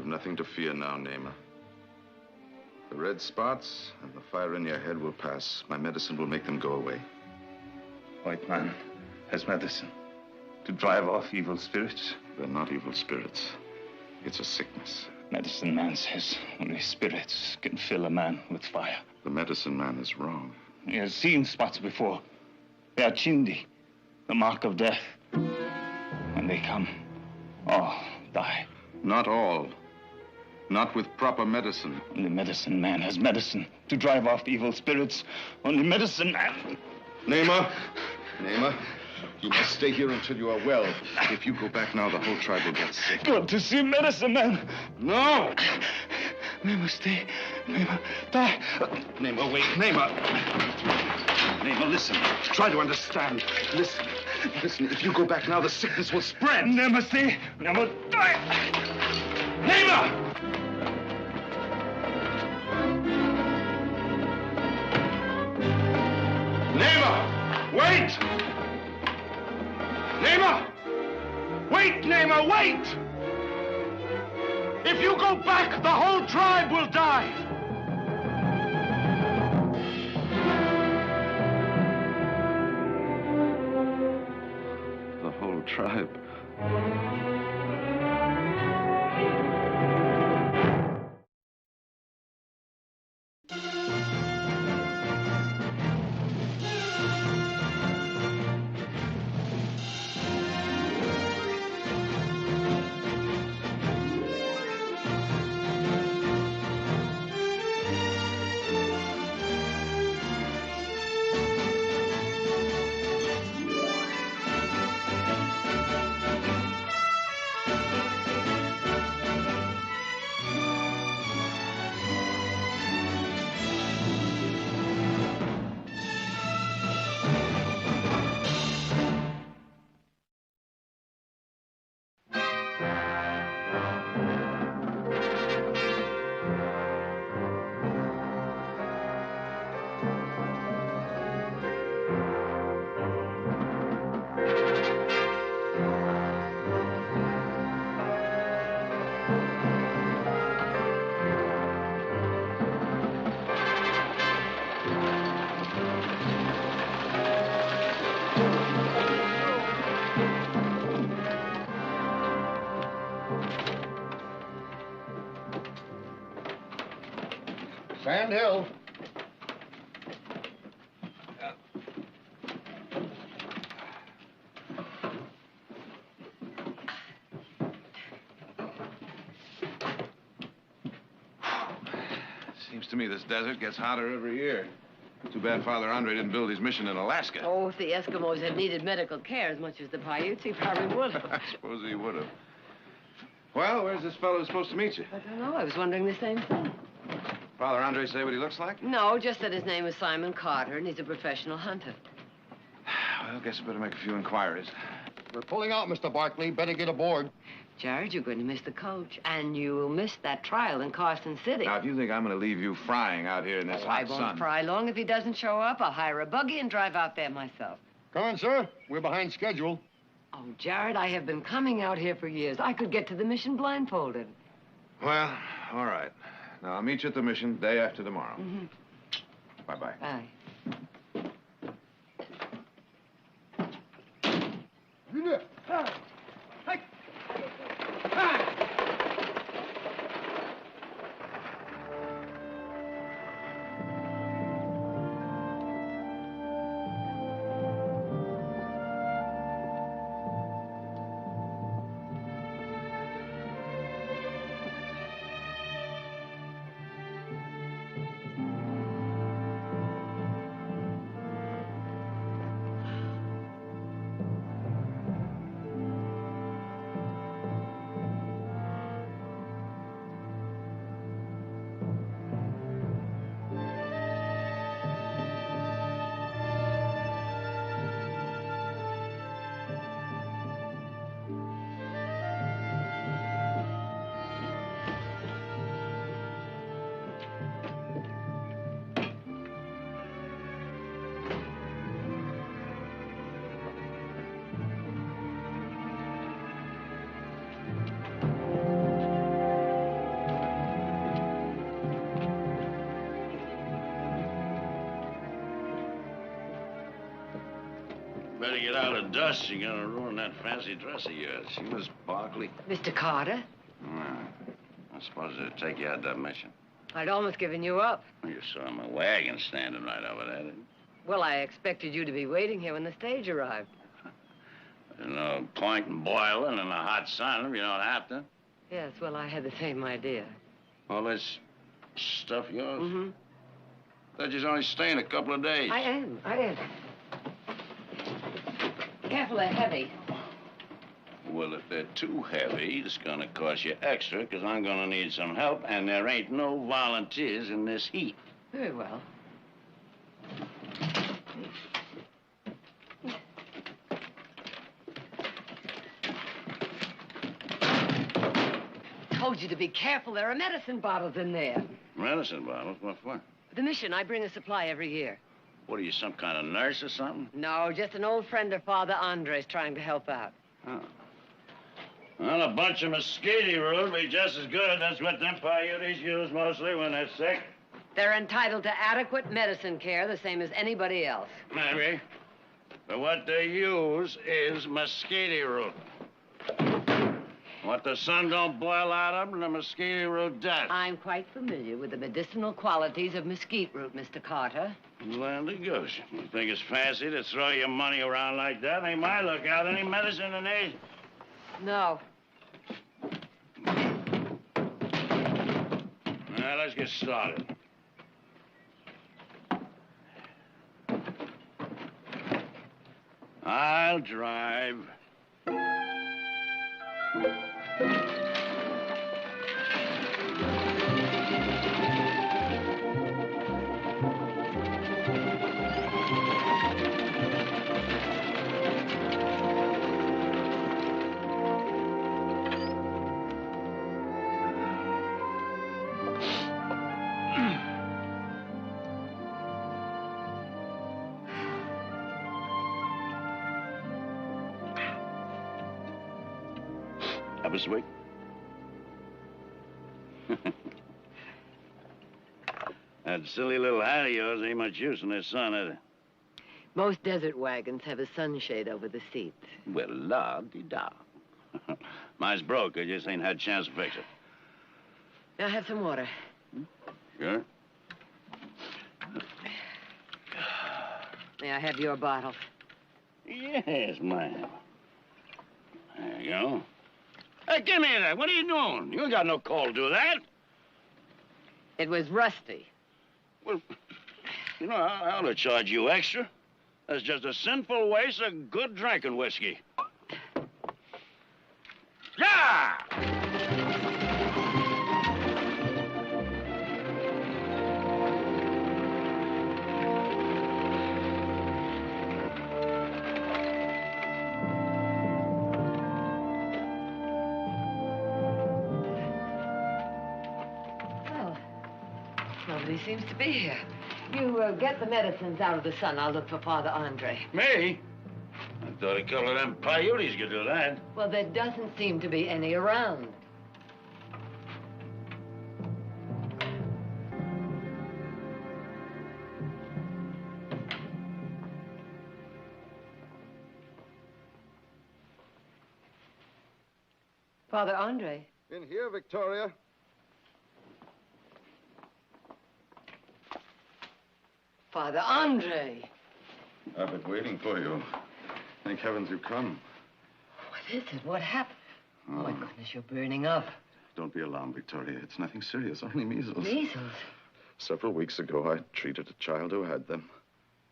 have nothing to fear now, Naima. The red spots and the fire in your head will pass. My medicine will make them go away. White man has medicine to drive off evil spirits. They're not evil spirits. It's a sickness. Medicine man says only spirits can fill a man with fire. The medicine man is wrong. He has seen spots before. They are chindi, the mark of death. When they come, all die. Not all. Not with proper medicine. Only medicine man has medicine to drive off evil spirits. Only medicine man. Naima! Naima, you must stay here until you are well. If you go back now, the whole tribe will get sick. Good to see medicine man. No! Naima, stay. Naima, die. Naima, wait. Naima! Naima, listen. Try to understand. Listen. Listen, if you go back now, the sickness will spread. Naima, stay. Naima, die. Naima! Naima! Wait! Naima! Wait, Naima, wait! If you go back, the whole tribe will die. The whole tribe. Sand Hill. Seems to me this desert gets hotter every year. Too bad Father Andre didn't build his mission in Alaska. Oh, if the Eskimos had needed medical care as much as the Paiutes, he probably would have. I suppose he would have. Well, where's this fellow who's supposed to meet you? I don't know. I was wondering the same thing. Father Andre say what he looks like? No, just that his name is Simon Carter, and he's a professional hunter. Well, guess I better make a few inquiries. We're pulling out, Mr. Barkley. Better get aboard. Jared, you're going to miss the coach, and you'll miss that trial in Carson City. Now, if you think I'm going to leave you frying out here in this I hot won't sun... fry long. If he doesn't show up, I'll hire a buggy and drive out there myself. Come on, sir. We're behind schedule. Oh, Jared, I have been coming out here for years. I could get to the mission blindfolded. Well, all right. Now, I'll meet you at the mission day after tomorrow. Mm-hmm. Bye-bye. Bye. better get out of dust. You're gonna ruin that fancy dress of yours. She was Barkley. Mr. Carter? Yeah. I suppose it'd take you out that mission. I'd almost given you up. Well, you saw my wagon standing right over there, didn't you? Well, I expected you to be waiting here when the stage arrived. There's no point in boiling in the hot sun if you don't have to. Yes, well, I had the same idea. All this stuff yours? Mm-hmm. Thought you was only staying a couple of days. I am. Careful, they're heavy. Well, if they're too heavy, it's gonna cost you extra, because I'm gonna need some help, and there ain't no volunteers in this heat. Very well. Told you to be careful. There are medicine bottles in there. Medicine bottles? What for? The mission, I bring a supply every year. What are you, some kind of nurse or something? No, just an old friend of Father Andre's trying to help out. Oh. Well, a bunch of mosquito root would be just as good. That's what them Paiutes use mostly when they're sick. They're entitled to adequate medicine care, the same as anybody else. Maybe. But what they use is mosquito root. What the sun don't boil out of them, the mosquito root does. I'm quite familiar with the medicinal qualities of mesquite root, Mr. Carter. Land of goose. You think it's fancy to throw your money around like that? Ain't my lookout. Any medicine in these? No. Now, let's get started. I'll drive. Have a sweet? That silly little hat of yours ain't much use in this sun, is it? Most desert wagons have a sunshade over the seats. Well, la-de-da. Mine's broke. I just ain't had a chance to fix it. Now have some water. Sure? May I have your bottle? Yes, ma'am. There you go. Hey, give me that. What are you doing? You ain't got no call to do that. It was rusty. Well, you know, I ought to charge you extra. That's just a sinful waste of good drinking whiskey. Yeah! Nobody seems to be here. You get the medicines out of the sun. I'll look for Father Andre. Me? I thought a couple of them Paiutes could do that. Well, there doesn't seem to be any around. Father Andre. In here, Victoria. Father Andre. I've been waiting for you. Thank heavens you've come. What is it? What happened? Oh, my goodness, you're burning up. Don't be alarmed, Victoria. It's nothing serious, only measles. Measles? Several weeks ago, I treated a child who had them.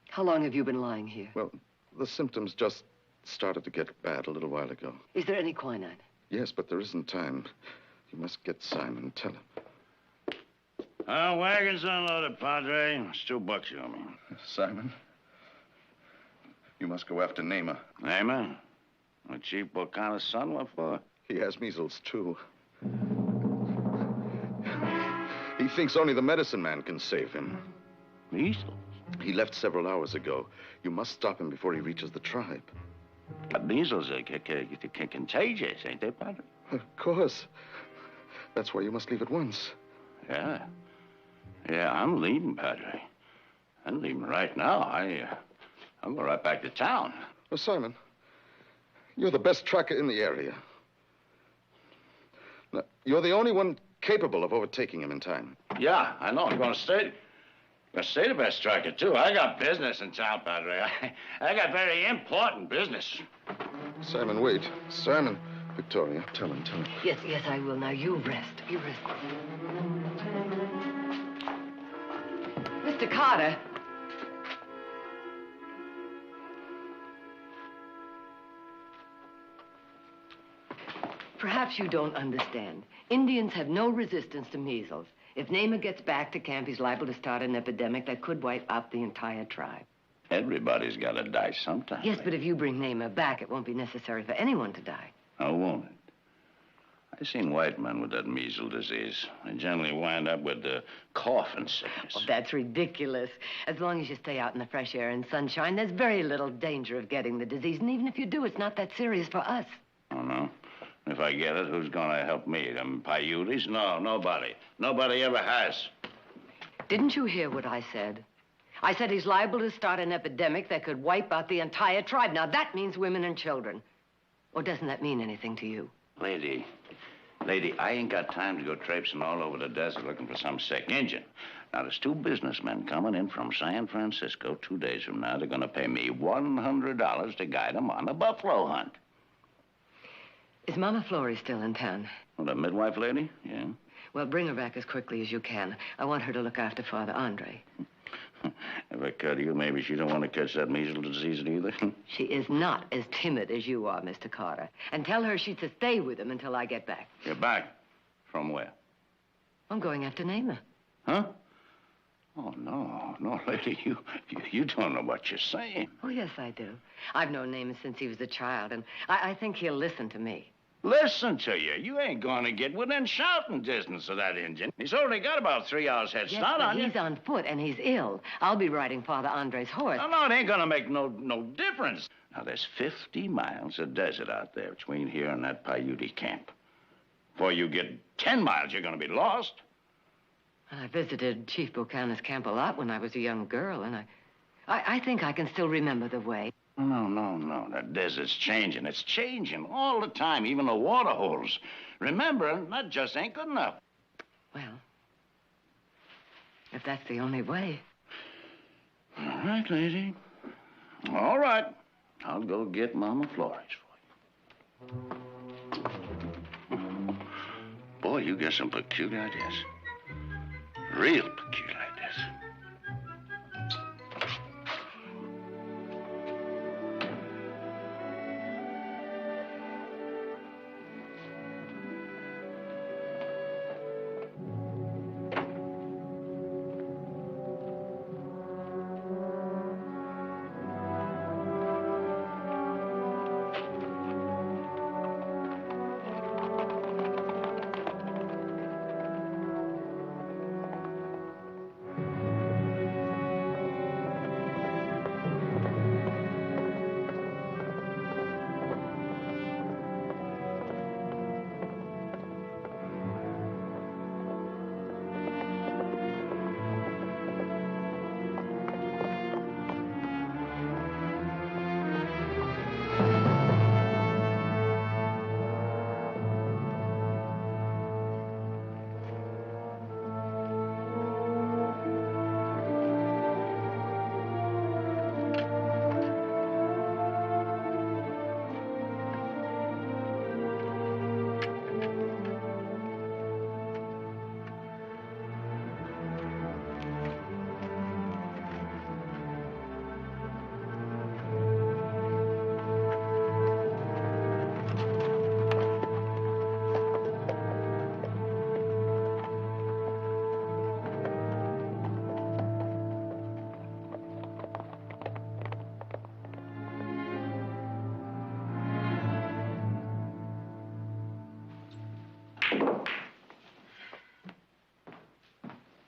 How long have you been lying here? Well, the symptoms just started to get bad a little while ago. Is there any quinine? Yes, but there isn't time. You must get Simon and tell him. Wagon's unloaded, Padre. It's $2 you owe me. Simon, you must go after Namer. Namer? A cheap what kind of son? What for? He has measles, too. He thinks only the medicine man can save him. Measles? He left several hours ago. You must stop him before he reaches the tribe. But measles are contagious, ain't they, Padre? Of course. That's why you must leave at once. Yeah. Yeah, I'm leaving, Padre. I'm leaving right now. I'll go right back to town. Well, Simon, you're the best tracker in the area. Now, you're the only one capable of overtaking him in time. Yeah, I know. I'm going to stay the best tracker, too. I got business in town, Padre. I got very important business. Simon, wait. Simon. Victoria, tell him. Yes, I will. Now, you rest. You rest. Mr. Carter. Perhaps you don't understand. Indians have no resistance to measles. If Namer gets back to camp, he's liable to start an epidemic that could wipe out the entire tribe. Everybody's got to die sometime. Yes, but if you bring Namer back, it won't be necessary for anyone to die. Oh, won't it? I've seen white men with that measles disease. They generally wind up with cough and sickness. Oh, that's ridiculous. As long as you stay out in the fresh air and sunshine, there's very little danger of getting the disease. And even if you do, it's not that serious for us. Oh, no? If I get it, who's going to help me? Them Paiutes? No, nobody. Nobody ever has. Didn't you hear what I said? I said he's liable to start an epidemic that could wipe out the entire tribe. Now, that means women and children. Or doesn't that mean anything to you? Lady, I ain't got time to go traipsing all over the desert looking for some sick Injun. Now, there's two businessmen coming in from San Francisco 2 days from now. They're going to pay me $100 to guide them on a buffalo hunt. Is Mama Florrie still in town? Well, the midwife lady? Yeah. Well, bring her back as quickly as you can. I want her to look after Father Andre. If I cut you, maybe she don't want to catch that measles disease either. She is not as timid as you are, Mr. Carter. And tell her she's to stay with him until I get back. You're back? From where? I'm going after Namer. Huh? Oh, no, lady, you don't know what you're saying. Oh, yes, I do. I've known Namer since he was a child, and I think he'll listen to me. Listen to you. You ain't going to get within shouting distance of that Indian. He's only got about 3 hours head start on you. He's on foot, and he's ill. I'll be riding Father Andre's horse. No, it ain't going to make no difference. Now, there's 50 miles of desert out there between here and that Paiute camp. Before you get 10 miles, you're going to be lost. I visited Chief Buchanan's camp a lot when I was a young girl, and I think I can still remember the way. No. That desert's changing. It's changing all the time, even the water holes. Remember, that just ain't good enough. Well, if that's the only way. All right, lady. All right. I'll go get Mama Flores for you. Boy, you get some peculiar ideas. Real peculiar ideas.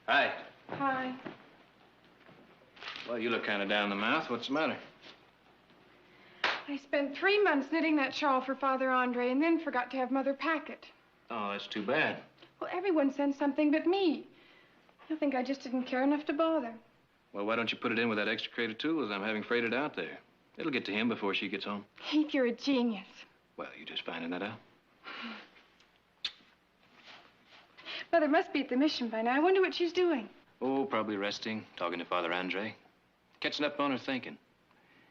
Hi. Hi. Well, you look kind of down the mouth. What's the matter? I spent 3 months knitting that shawl for Father Andre and then forgot to have Mother pack it. Oh, that's too bad. Well, everyone sends something but me. I think I just didn't care enough to bother. Well, why don't you put it in with that extricated tools I'm having freighted out there? It'll get to him before she gets home. Heath, you're a genius. Well, you just finding that out? Mother must be at the mission by now. I wonder what she's doing. Oh, probably resting, talking to Father Andre. Catching up on her thinking.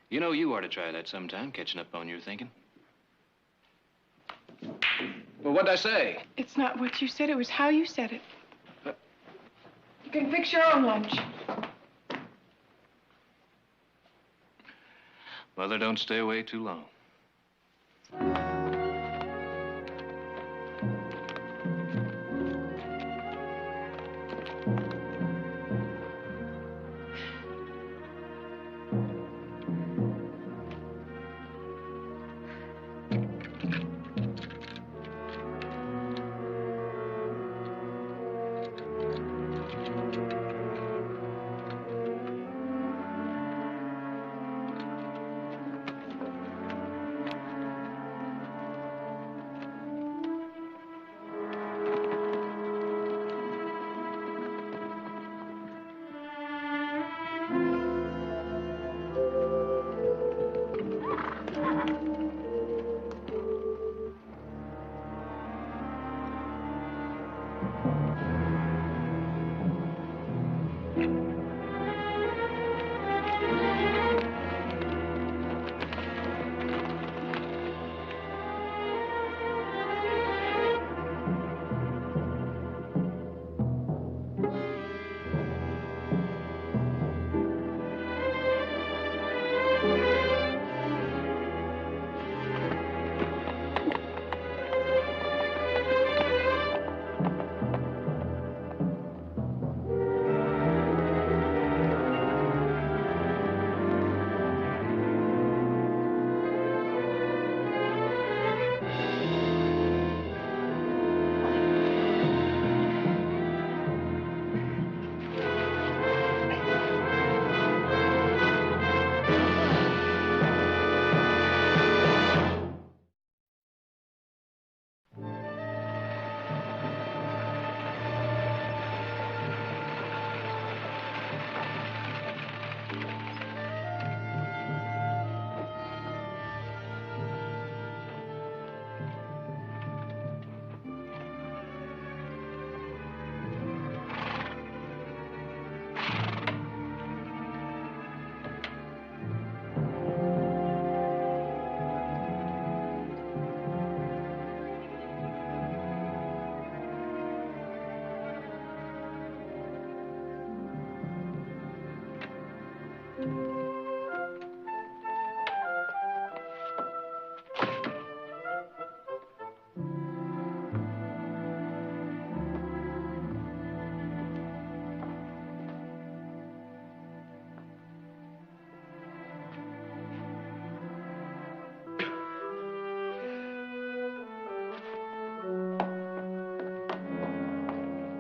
You know, you ought to try that sometime, catching up on your thinking. Well, what'd I say? It's not what you said, it was how you said it. You can fix your own lunch. Mother, don't stay away too long.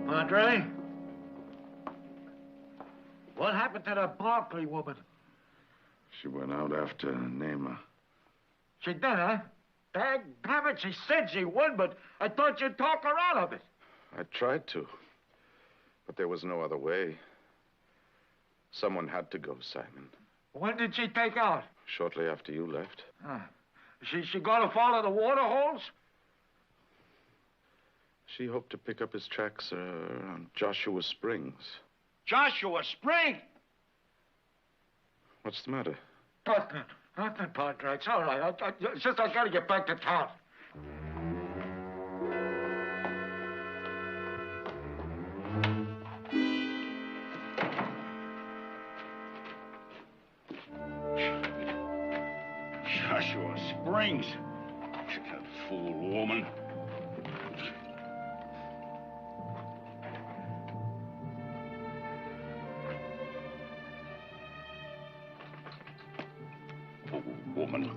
Andre? What happened to the Barkley woman? She went out after Naima. She did, huh? Damn it, she said she would, but I thought you'd talk her out of it. I tried to, but there was no other way. Someone had to go, Simon. When did she take out? Shortly after you left. She gonna follow the water holes? She hoped to pick up his tracks around Joshua Springs. Joshua Spring? What's the matter? Nothing, Padre. It's all right. It's just I gotta get back to town. Joshua Springs. That fool woman. Woman.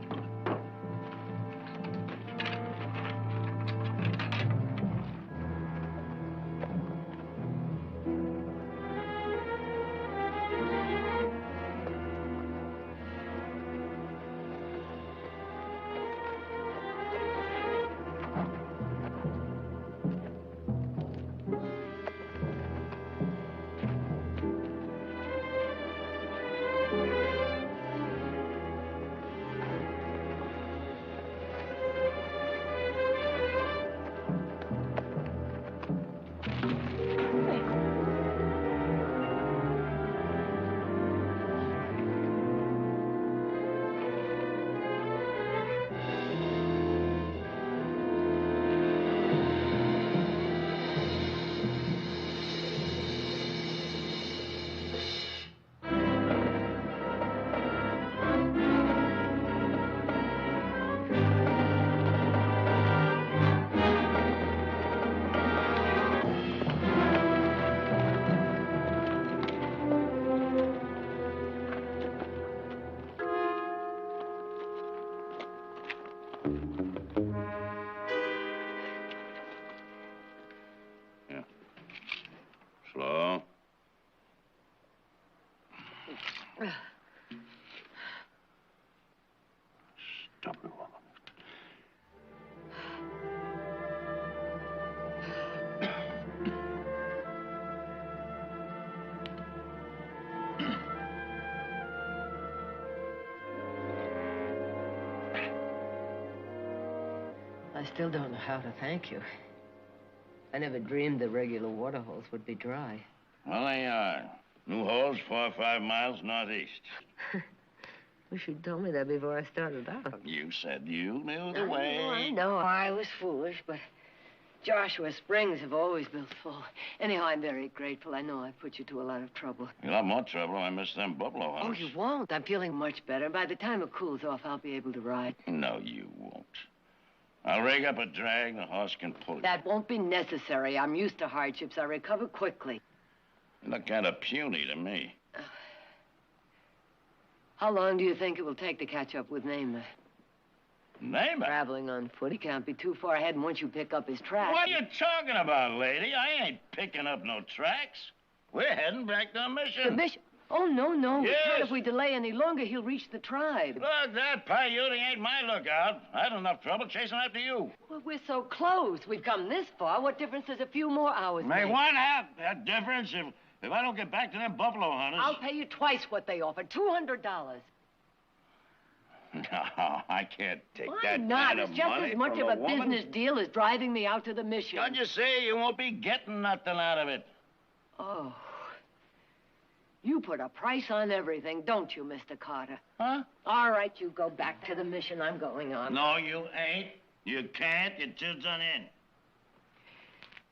Stubborn woman. I still don't know how to thank you. I never dreamed the regular water holes would be dry. Well, they are. New holes 4 or 5 miles northeast. Wish you'd told me that before I started out. You said you knew the way. I know. I was foolish, but Joshua Springs have always built full. Anyhow, I'm very grateful. I know I put you to a lot of trouble. You'll have more trouble. I miss them buffalo Oh, hunters. you won't. I'm feeling much better. By the time it cools off, I'll be able to ride. No, you won't. I'll rig up a drag. The horse can pull you. That won't be necessary. I'm used to hardships. I recover quickly. You look kind of puny to me. How long do you think it will take to catch up with Namer? Namer? Traveling on foot, he can't be too far ahead, and once you pick up his tracks... What are you talking about, lady? I ain't picking up no tracks. We're heading back to the mission. The mission? Oh, no, no. Yes. We can't. If we delay any longer, he'll reach the tribe. Look, that Paiute ain't my lookout. I had enough trouble chasing after you. Well, we're so close. We've come this far. What difference does a few more hours May make? one have that difference if I don't get back to them buffalo hunters. I'll pay you twice what they offered, $200. No, I can't take Why that not? kind of It's just money as much from of a woman. business deal as driving me out to the mission. Don't you see? You won't be getting nothing out of it. Oh. You put a price on everything, don't you, Mr. Carter? Huh? All right, you go back to the mission I'm going on. No, you ain't. You can't. You're too done in.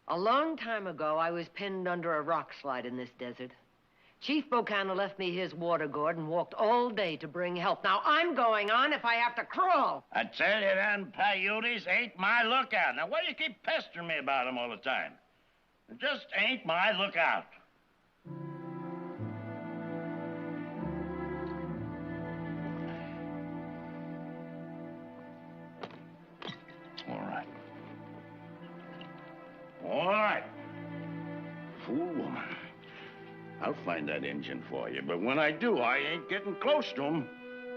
A long time ago, I was pinned under a rock slide in this desert. Chief Bocana left me his water gourd and walked all day to bring help. Now, I'm going on if I have to crawl. I tell you, them Paiutes ain't my lookout. Now, why do you keep pestering me about them all the time? It just ain't my lookout. All right. All right. Fool woman. I'll find that engine for you, but when I do, I ain't getting close to him.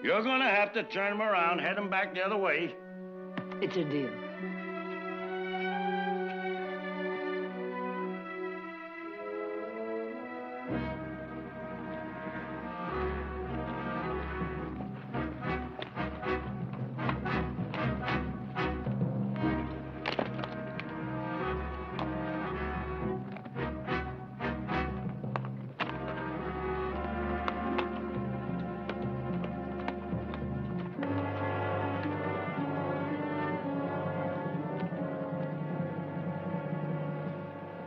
You're gonna have to turn him around, head him back the other way. It's a deal.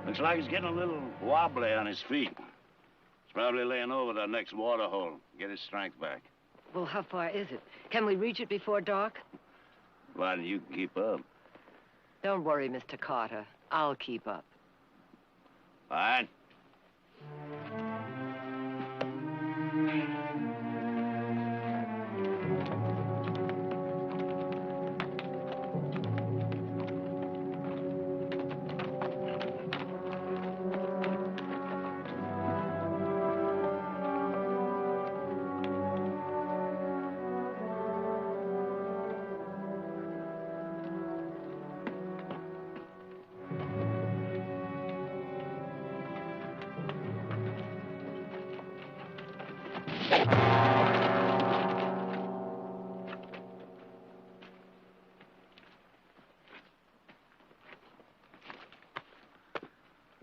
Looks like he's getting a little wobbly on his feet. He's probably laying over the next water hole. Get his strength back. Well, how far is it? Can we reach it before dark? Why don't you keep up? Don't worry, Mr. Carter. I'll keep up. Fine.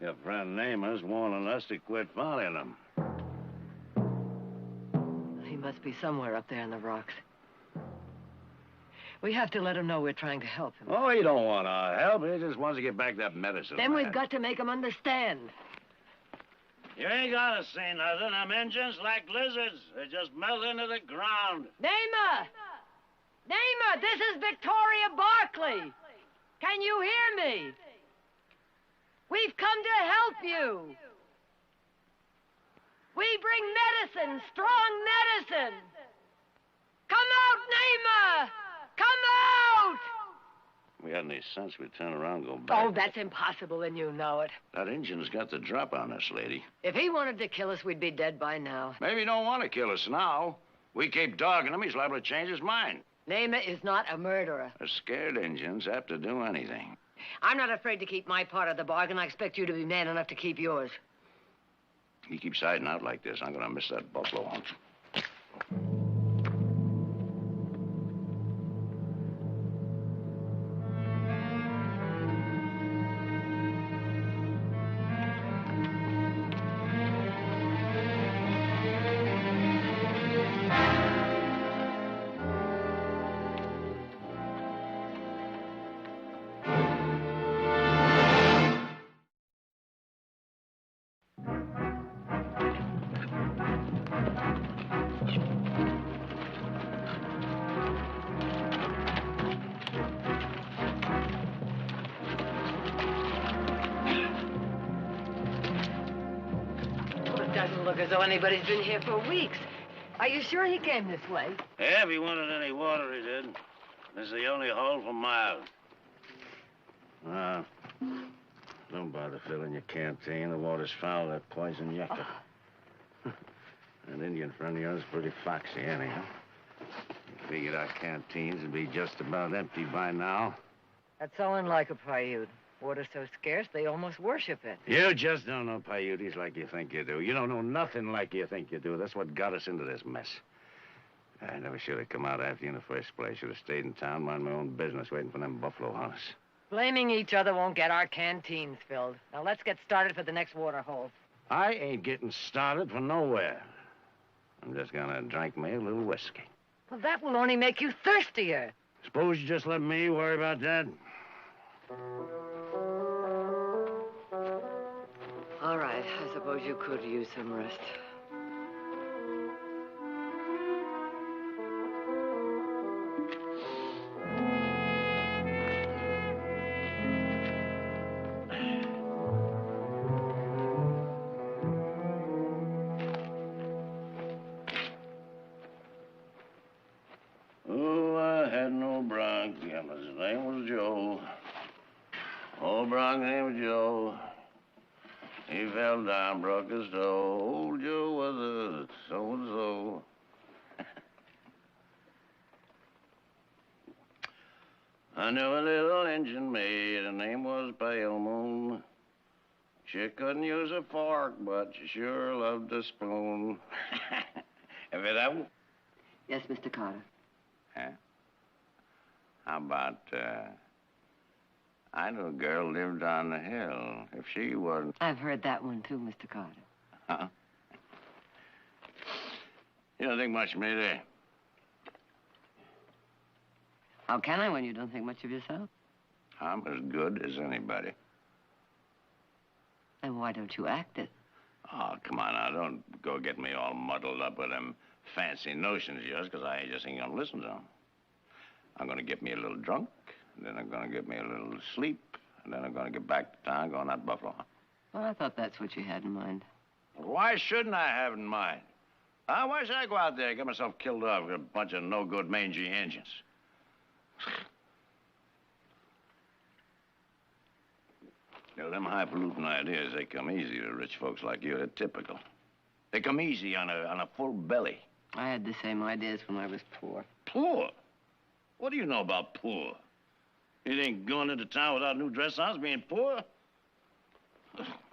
Your friend Namer's warning us to quit following them. He must be somewhere up there in the rocks. We have to let him know we're trying to help him. Oh, he don't want our help. He just wants to get back that medicine. Then we've man. got to make him understand. You ain't gotta say nothing. Them engines like lizards. They just melt into the ground. Namer! Namer, this is Victoria Barkley. Can you hear me? We've come to help you. We bring medicine, strong medicine. Come out, Namer! Come out! we had any sense, we'd turn around and go back. Oh, that's impossible, and you know it. That Injun's got the drop on us, lady. If he wanted to kill us, we'd be dead by now. Maybe he don't want to kill us now. We keep dogging him, he's liable to change his mind. Namath is not a murderer. A scared Injun's apt to do anything. I'm not afraid to keep my part of the bargain. I expect you to be man enough to keep yours. He keeps hiding out like this, I'm gonna miss that buffalo hunt. Doesn't look as though anybody's been here for weeks. Are you sure he came this way? Yeah, if he wanted any water, he did. This is the only hole for miles. Don't bother filling your canteen. The water's foul, that poison yucca. That Indian friend of yours is pretty foxy, anyhow. Figured our canteens would be just about empty by now. That's so unlike a Paiute. Water's so scarce, they almost worship it. You just don't know Paiutes like you think you do. You don't know nothing like you think you do. That's what got us into this mess. I never should have come out after you in the first place. Should have stayed in town, mind my own business, waiting for them buffalo hunters. Blaming each other won't get our canteens filled. Now, let's get started for the next water hole. I ain't getting started from nowhere. I'm just gonna drink me a little whiskey. Well, that will only make you thirstier. Suppose you just let me worry about that? All right, I suppose you could use some rest. Oh, I had no bronc. Yeah, his name was Joe. Old bronc named Joe. He fell down, broke his toe. Old Joe was a so-and-so. I knew a little Injun maid, her name was Pale Moon. She couldn't use a fork, but she sure loved a spoon. Have you that one? Yes, Mr. Carter. Huh? How about, I knew a girl lived on the hill. If she wasn't... I've heard that one, too, Mr. Carter. Huh? You don't think much of me, do you? How can I when you don't think much of yourself? I'm as good as anybody. Then why don't you act it? Oh, come on now. Don't go get me all muddled up with them fancy notions of yours, because I just ain't gonna listen to them. I'm gonna get me a little drunk, and then I'm gonna get me a little sleep, and then I'm gonna get back to town, go on that buffalo hunt. Well, I thought that's what you had in mind. Why shouldn't I have in mind? Why should I go out there and get myself killed off with a bunch of no-good mangy engines? You know, them highfalutin ideas, they come easy to rich folks like you. They're typical. They come easy on a full belly. I had the same ideas when I was poor. Poor? What do you know about poor? You think going into town without new dress on's being poor?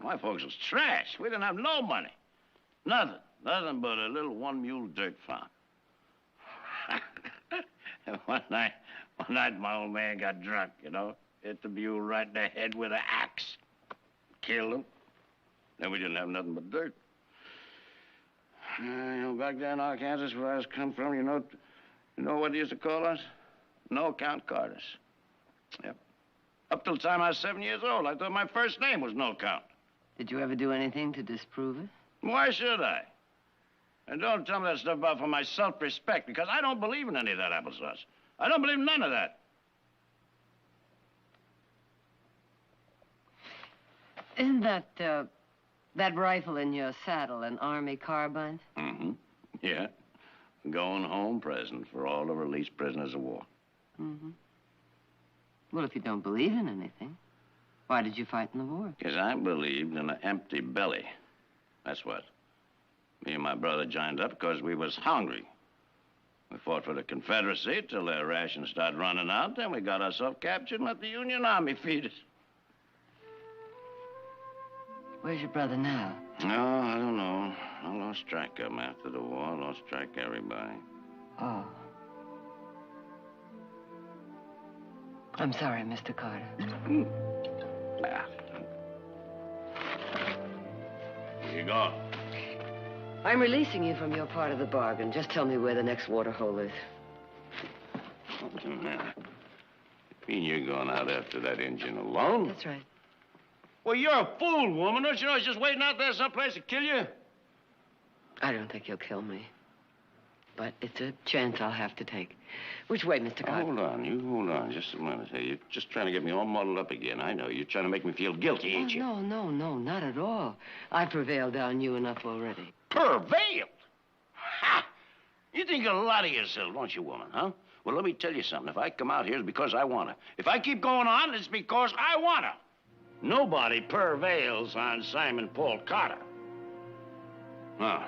My folks was trash. We didn't have no money. Nothing. Nothing but a little one-mule dirt farm. One night, my old man got drunk, you know. Hit the mule right in the head with an axe. Killed him. Then we didn't have nothing but dirt. You know, back there in Arkansas, where I was come from, you know what they used to call us? No-count Carters. Yep. Up till the time I was 7 years old, I thought my first name was No-count. Did you ever do anything to disprove it? Why should I? And don't tell me that stuff about for my self-respect, because I don't believe in any of that applesauce. I don't believe in none of that. Isn't that rifle in your saddle an Army carbine? Mm-hmm. Yeah. Going home present for all the released prisoners of war. Mm-hmm. Well, if you don't believe in anything, why did you fight in the war? Because I believed in an empty belly. That's what. Me and my brother joined up because we was hungry. We fought for the Confederacy till their rations started running out. Then we got ourselves captured and let the Union Army feed us. Where's your brother now? No, I don't know. I lost track of him after the war. I lost track of everybody. Oh. I'm sorry, Mr. Carter. Ah. Where you going? I'm releasing you from your part of the bargain. Just tell me where the next water hole is. What's the matter? You mean you're going out after that engine alone? That's right. Well, you're a fool, woman. Don't you know he's just waiting out there someplace to kill you? I don't think he'll kill me. But it's a chance I'll have to take. Which way, Mr. Carter? Hold on. You hold on just a minute. Hey, you're just trying to get me all muddled up again. I know. You're trying to make me feel guilty, ain't you? No, not at all. I prevailed on you enough already. Prevailed? Ha! You think a lot of yourself, don't you, woman, huh? Well, let me tell you something. If I come out here, it's because I want to. If I keep going on, it's because I want to. Nobody prevails on Simon Paul Carter. Now,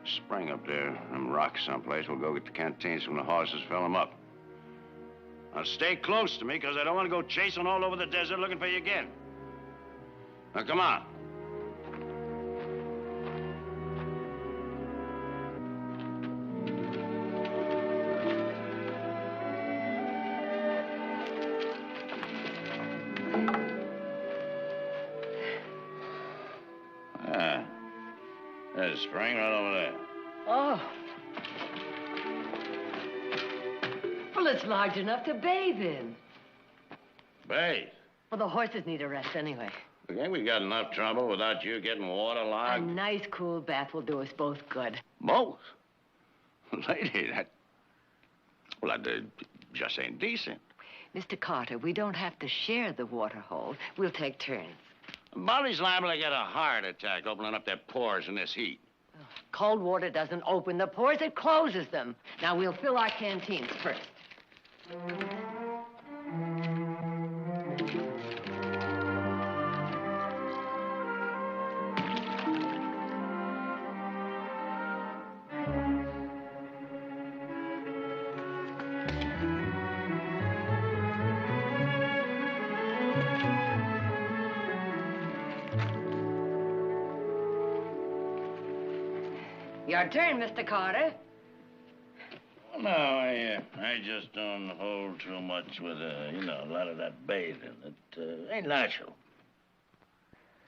spring up there, them rocks someplace. We'll go get the canteens from the horses, fill them up. Now, stay close to me, because I don't want to go chasing all over the desert looking for you again. Now, come on. There's a spring right over there. Oh. Well, it's large enough to bathe in. Bathe? Well, the horses need a rest anyway. Ain't we got enough trouble without you getting A waterlogged? nice, cool bath will do us both good. Both? Lady, that... Well, that just ain't decent. Mr. Carter, we don't have to share the water hole. We'll take turns. Molly's liable to get a heart attack opening up their pores in this heat. Cold water doesn't open the pores, it closes them. Now, we'll fill our canteens first. Your turn, Mr. Carter. No, I just don't hold too much with, a lot of that bathing. It ain't natural.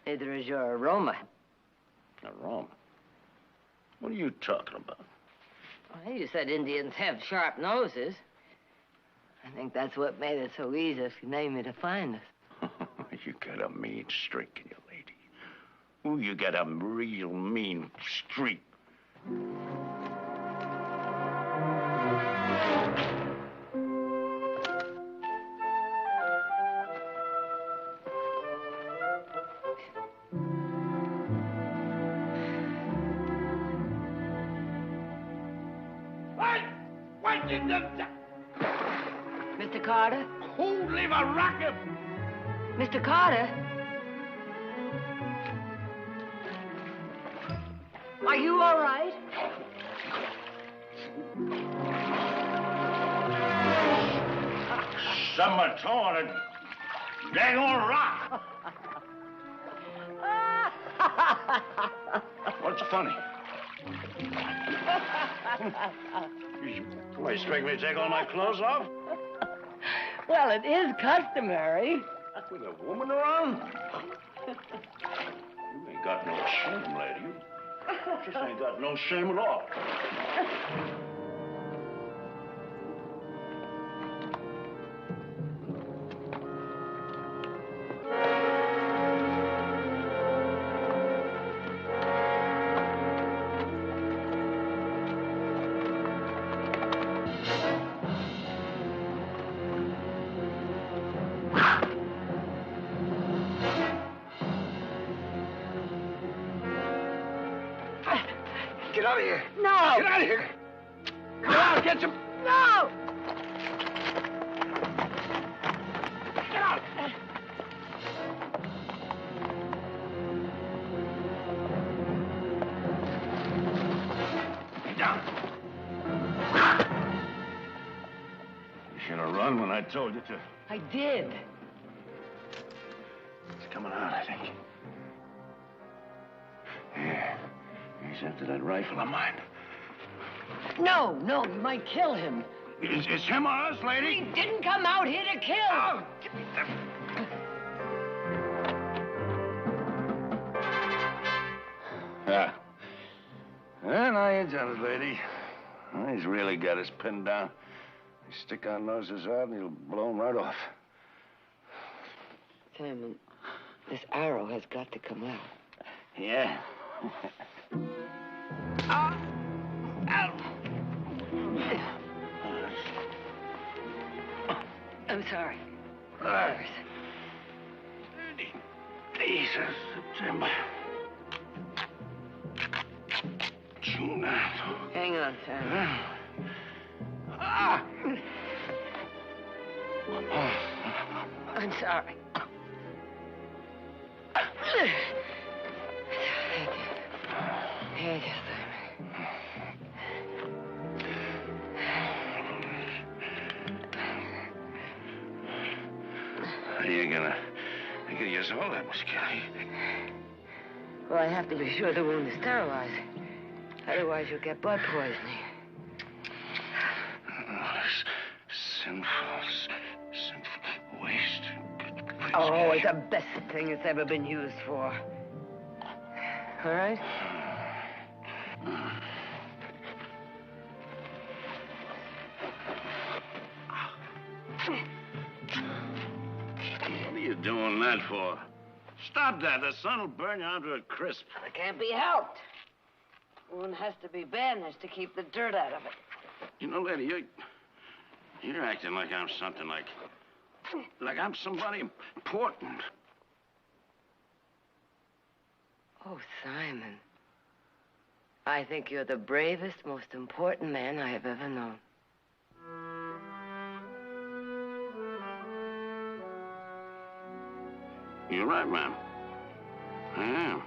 Neither is your aroma. Aroma? What are you talking about? Well, you said Indians have sharp noses. I think that's what made it so easy for me to find us. You got a mean streak in you, lady. Ooh, you got a real mean streak. What did the... Mr. Carter? Who leave a rocket? Mr. Carter? Are you all right? Someone tore a daggone rock. What's funny? Why, you expect me to take all my clothes off? Well, it is customary. With a woman around? You ain't got no shame, lady. You just ain't got no shame at all. Get out of here. No. Get out of here. Come on, get some... No! You should have run when I told you to. I did. It's coming out, I think. Yeah. He's after that rifle of mine. No, you might kill him. It's him or us, lady? He didn't come out here to kill. Oh. Yeah. Well, now you done it, lady. Well, he's really got us pinned down. You stick our noses out and he'll blow him right off. Simon, this arrow has got to come out. Yeah. I'm sorry. All right. 30 days of September. June. Hang on, Simon. I'm sorry. Here, Simon. You're gonna use all that, Miss Kelly. Well, I have to be sure the wound is sterilized. Otherwise, you'll get blood poisoning. Sinful waste. Oh, it's the best thing it's ever been used for. All right? What are you doing that for? Stop that. The sun will burn you onto a crisp. It can't be helped. One has to be bandaged to keep the dirt out of it. You know, lady, you're acting like I'm something like I'm somebody important. Oh, Simon. I think you're the bravest, most important man I have ever known. You're right, ma'am. I am.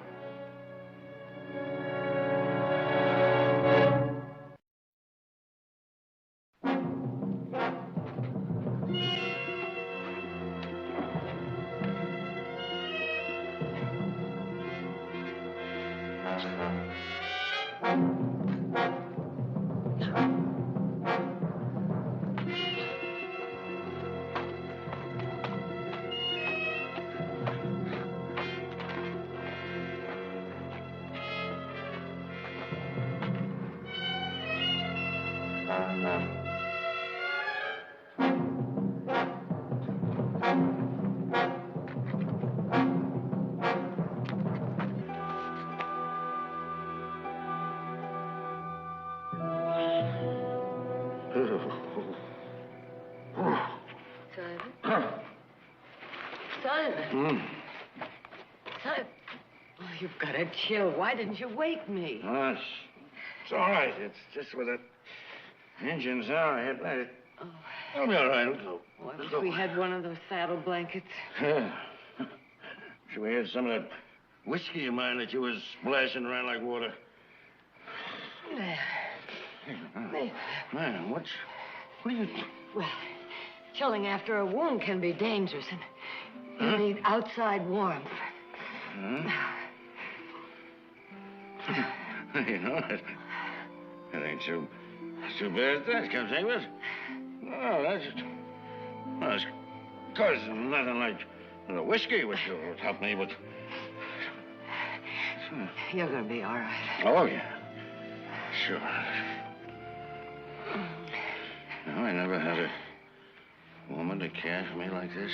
Simon. Simon. Oh, you've got a chill. Why didn't you wake me? Oh, it's all right. It's just with the engine's out. Oh. I'll be all right. Let's go. Oh, I wish we had one of those saddle blankets. Yeah. Should we had some of that whiskey of mine that you was splashing around like water? Man, what are you... Well, chilling after a wound can be dangerous, and you need outside warmth. You know, it ain't too bad as that comes in with. No, that's just... Well, it's because nothing like the whiskey which will help me, but... You're gonna be all right. Oh, yeah. Sure. No, I never had a woman to care for me like this.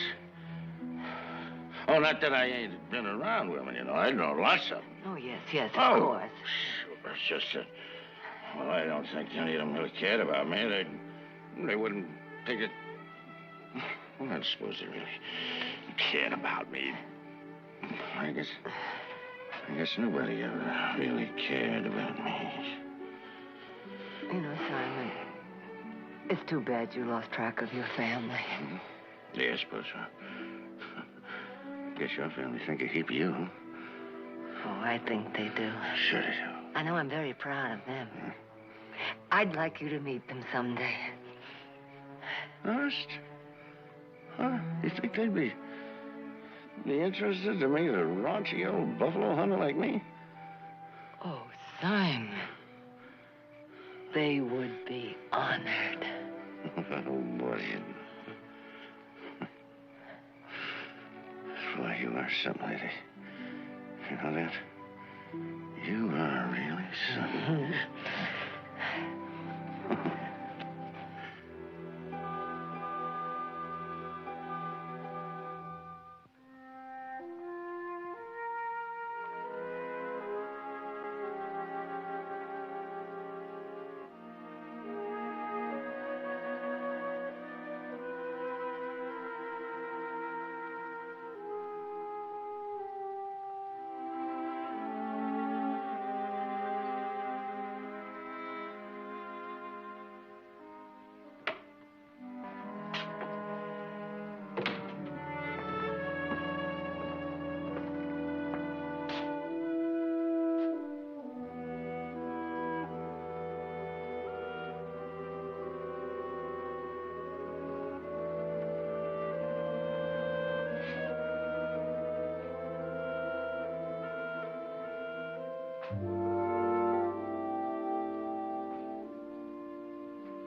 Oh, not that I ain't been around women, you know. I know lots of them. Oh, yes, of course. Sure. It's just that, well, I don't think any of them really cared about me. They wouldn't take it... Well, I suppose they really cared about me. I guess nobody ever really cared about me. You know, Simon, it's too bad you lost track of your family. Yeah, I suppose so. Guess your family think a heap of you, huh? Oh, I think they do. Sure they do. I know I'm very proud of them. I'd like you to meet them someday. Honest? Huh? You think they'd be interested to meet a raunchy old buffalo hunter like me? Oh, Simon. They would be honored. Oh, boy. Boy, you are something, lady. You know that? You are really something.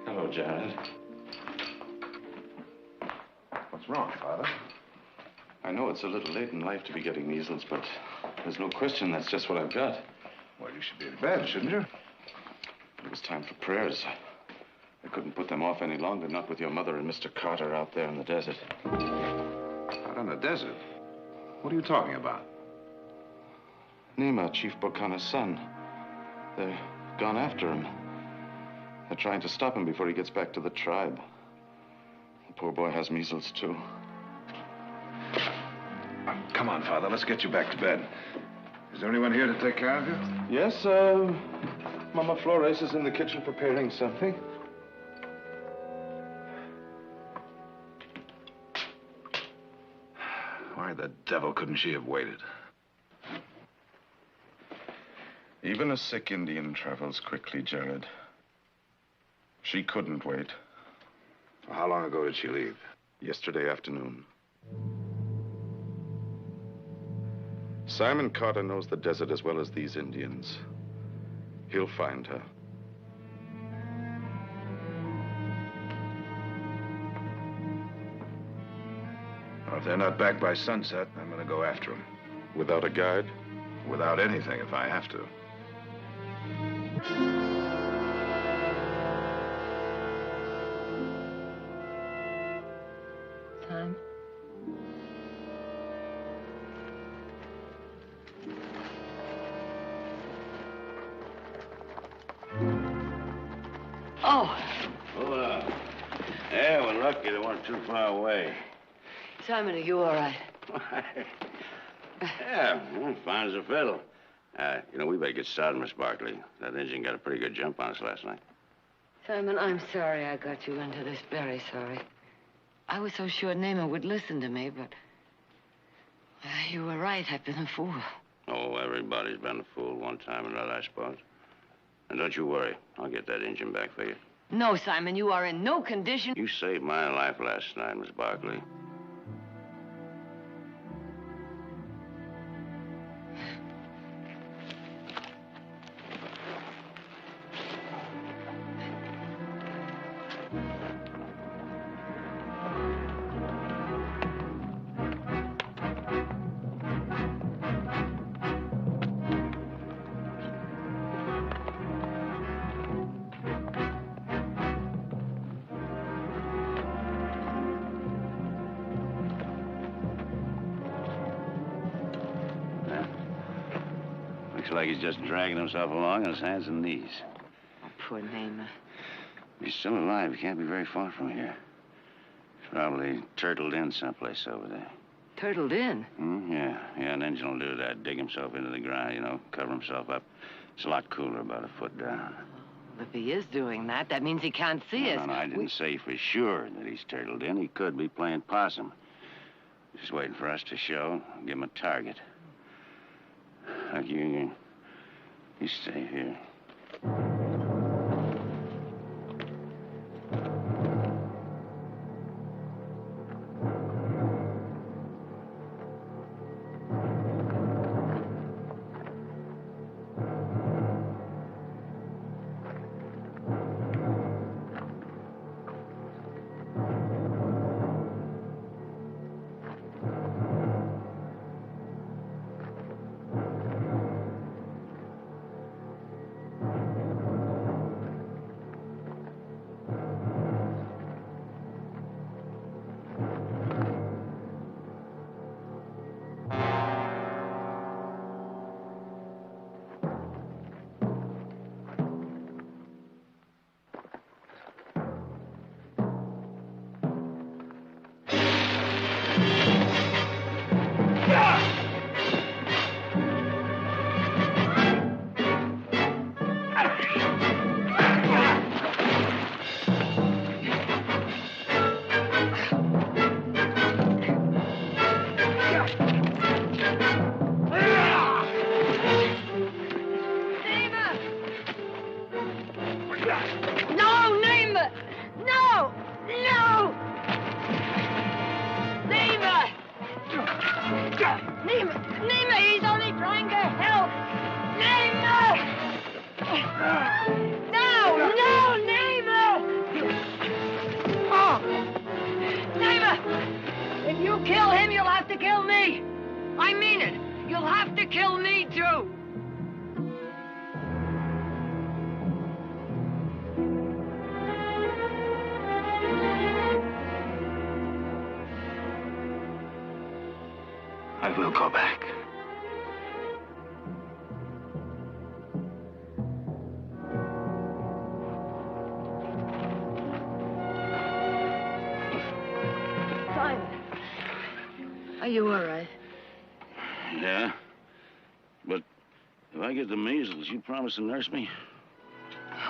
Hello, Jared. What's wrong, Father? I know it's a little late in life to be getting measles, but there's no question that's just what I've got. Well, you should be in bed, shouldn't you? It was time for prayers. I couldn't put them off any longer, not with your mother and Mr. Carter out there in the desert. Out in the desert? What are you talking about? Nima, Chief Bokana's son. They're gone after him. They're trying to stop him before he gets back to the tribe. The poor boy has measles, too. Come on, Father. Let's get you back to bed. Is there anyone here to take care of you? Yes, Mama Flores is in the kitchen preparing something. Why the devil couldn't she have waited? Even a sick Indian travels quickly, Jared. She couldn't wait. How long ago did she leave? Yesterday afternoon. Simon Carter knows the desert as well as these Indians. He'll find her. Well, if they're not back by sunset, I'm going to go after them. Without a guide? Without anything, if I have to. Time? Oh, Hold on. Yeah, we're lucky they weren't too far away. Simon, are you all right? Yeah, well, fine as a fiddle. We better get started, Miss Barkley. That engine got a pretty good jump on us last night. Simon, I'm sorry I got you into this. Very sorry. I was so sure Naaman would listen to me, but you were right. I've been a fool. Oh, everybody's been a fool one time or another, I suppose. And don't you worry. I'll get that engine back for you. No, Simon, you are in no condition. You saved my life last night, Miss Barkley. Looks like he's just dragging himself along on his hands and knees. Oh, poor Naaman. He's still alive. He can't be very far from here. He's probably turtled in someplace over there. Turtled in? Yeah, an engine will do that. Dig himself into the ground, cover himself up. It's a lot cooler about a foot down. If he is doing that, that means he can't see us. No, I didn't say for sure that he's turtled in. He could be playing possum. Just waiting for us to show, give him a target. Look, you stay here. No, Neighbor! No! No! Neighbor! Neighbor, he's only trying to help! Neighbor! No, Neighbor! Oh! Neighbor! If you kill him, you'll have to kill me! I mean it! You'll have to kill me, too! I will go back. Simon. Are you all right? Yeah? But if I get the measles, you promise to nurse me?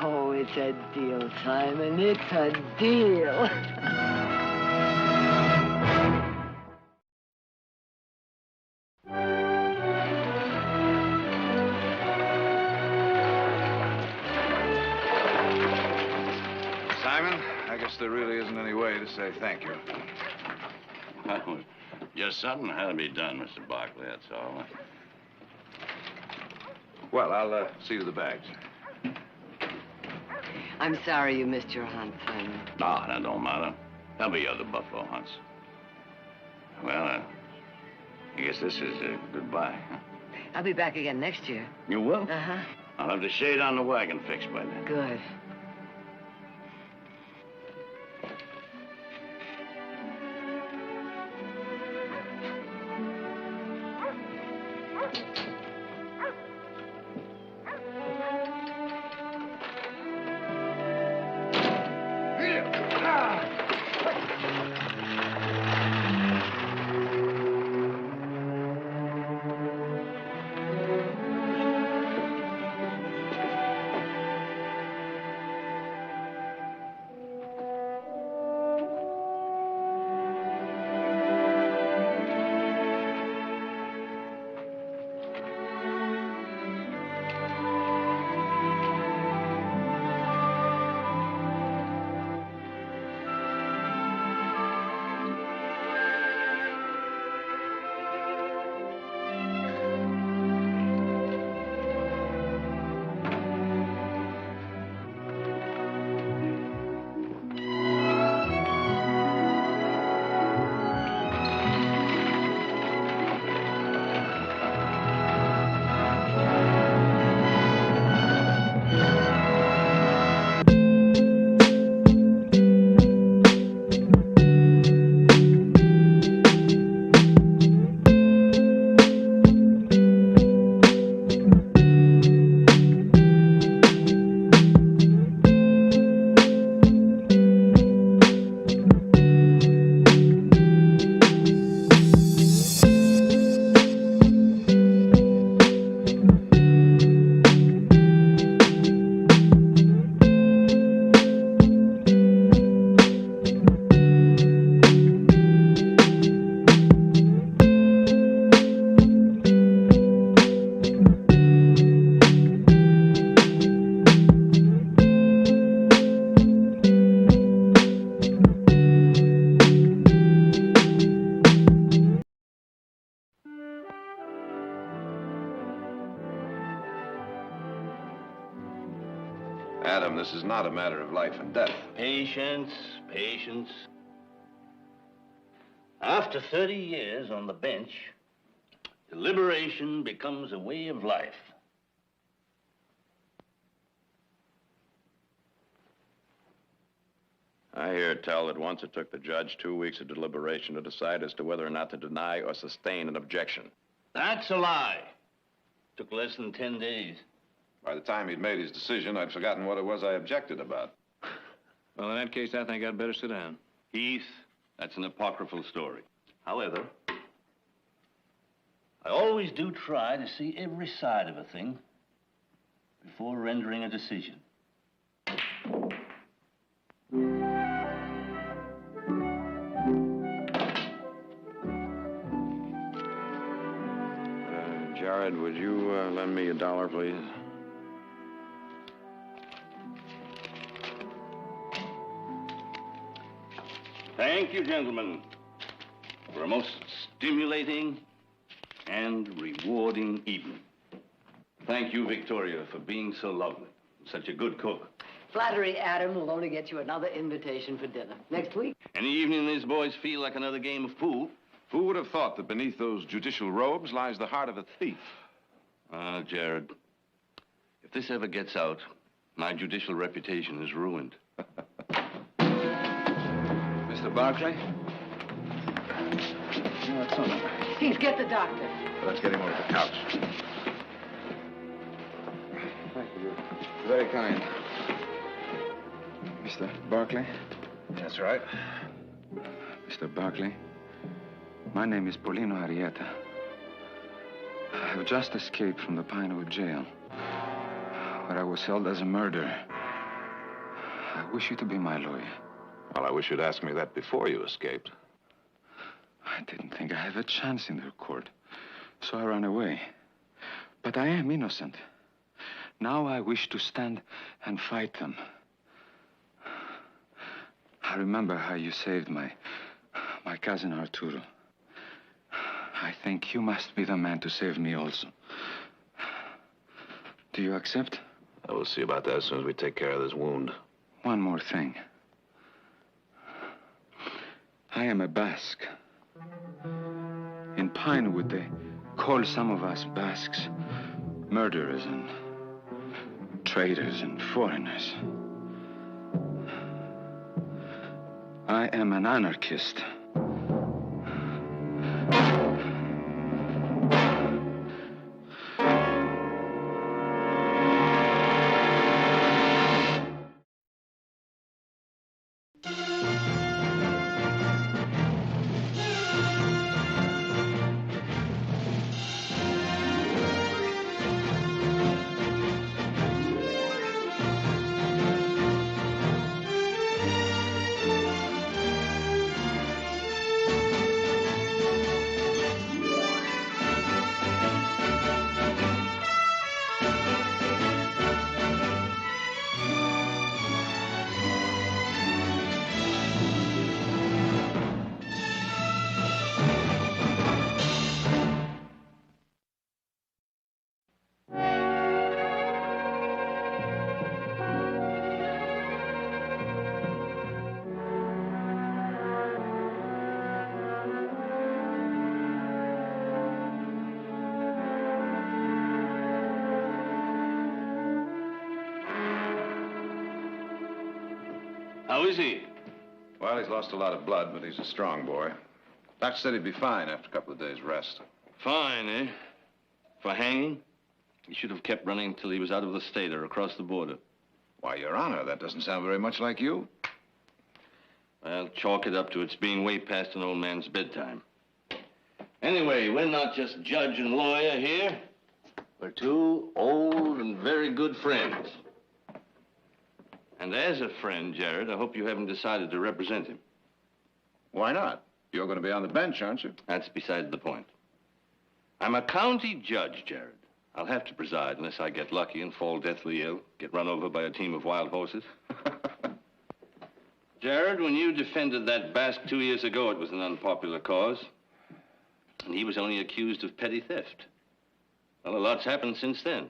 Oh, it's a deal, Simon. It's a deal. Simon, I guess there really isn't any way to say thank you. Well, just something had to be done, Mr. Barkley, that's all. Well, I'll see to the bags. I'm sorry you missed your hunt, Simon. No, that don't matter. There'll be other buffalo hunts. Well, I guess this is goodbye. Huh? I'll be back again next year. You will? Uh-huh. I'll have the shade on the wagon fixed by then. Good. Adam, this is not a matter of life and death. Patience, patience. After 30 years on the bench, deliberation becomes a way of life. I hear tell that once it took the judge 2 weeks of deliberation to decide as to whether or not to deny or sustain an objection. That's a lie. Took less than 10 days. By the time he'd made his decision, I'd forgotten what it was I objected about. Well, in that case, I think I'd better sit down. Heath, that's an apocryphal story. However, I always do try to see every side of a thing before rendering a decision. Jared, would you lend me $1, please? Thank you, gentlemen, for a most stimulating and rewarding evening. Thank you, Victoria, for being so lovely. Such a good cook. Flattery, Adam, will only get you another invitation for dinner next week. Any evening these boys feel like another game of pool. Who would have thought that beneath those judicial robes lies the heart of a thief? Ah, Jared, if this ever gets out, my judicial reputation is ruined. Mr. Barkley? No, it's all right. Please get the doctor. Let's get him over the couch. Thank you. Very kind. Mr. Barkley? That's right. Mr. Barkley, my name is Paulino Arrieta. I have just escaped from the Pinewood jail, where I was held as a murderer. I wish you to be my lawyer. Well, I wish you'd asked me that before you escaped. I didn't think I had a chance in their court, so I ran away. But I am innocent. Now I wish to stand and fight them. I remember how you saved my cousin Arturo. I think you must be the man to save me also. Do you accept? I will see about that as soon as we take care of this wound. One more thing. I am a Basque. In Pinewood, they call some of us Basques murderers and traitors and foreigners. I am an anarchist. How is he? Well, he's lost a lot of blood, but he's a strong boy. Doctor said he'd be fine after a couple of days' rest. Fine, eh? For hanging? He should have kept running until he was out of the state or across the border. Why, Your Honor, that doesn't sound very much like you. Well, chalk it up to it's being way past an old man's bedtime. Anyway, we're not just judge and lawyer here. We're two old and very good friends. And as a friend, Jared, I hope you haven't decided to represent him. Why not? You're going to be on the bench, aren't you? That's beside the point. I'm a county judge, Jared. I'll have to preside unless I get lucky and fall deathly ill, get run over by a team of wild horses. Jared, when you defended that Basque 2 years ago, it was an unpopular cause. And he was only accused of petty theft. Well, a lot's happened since then.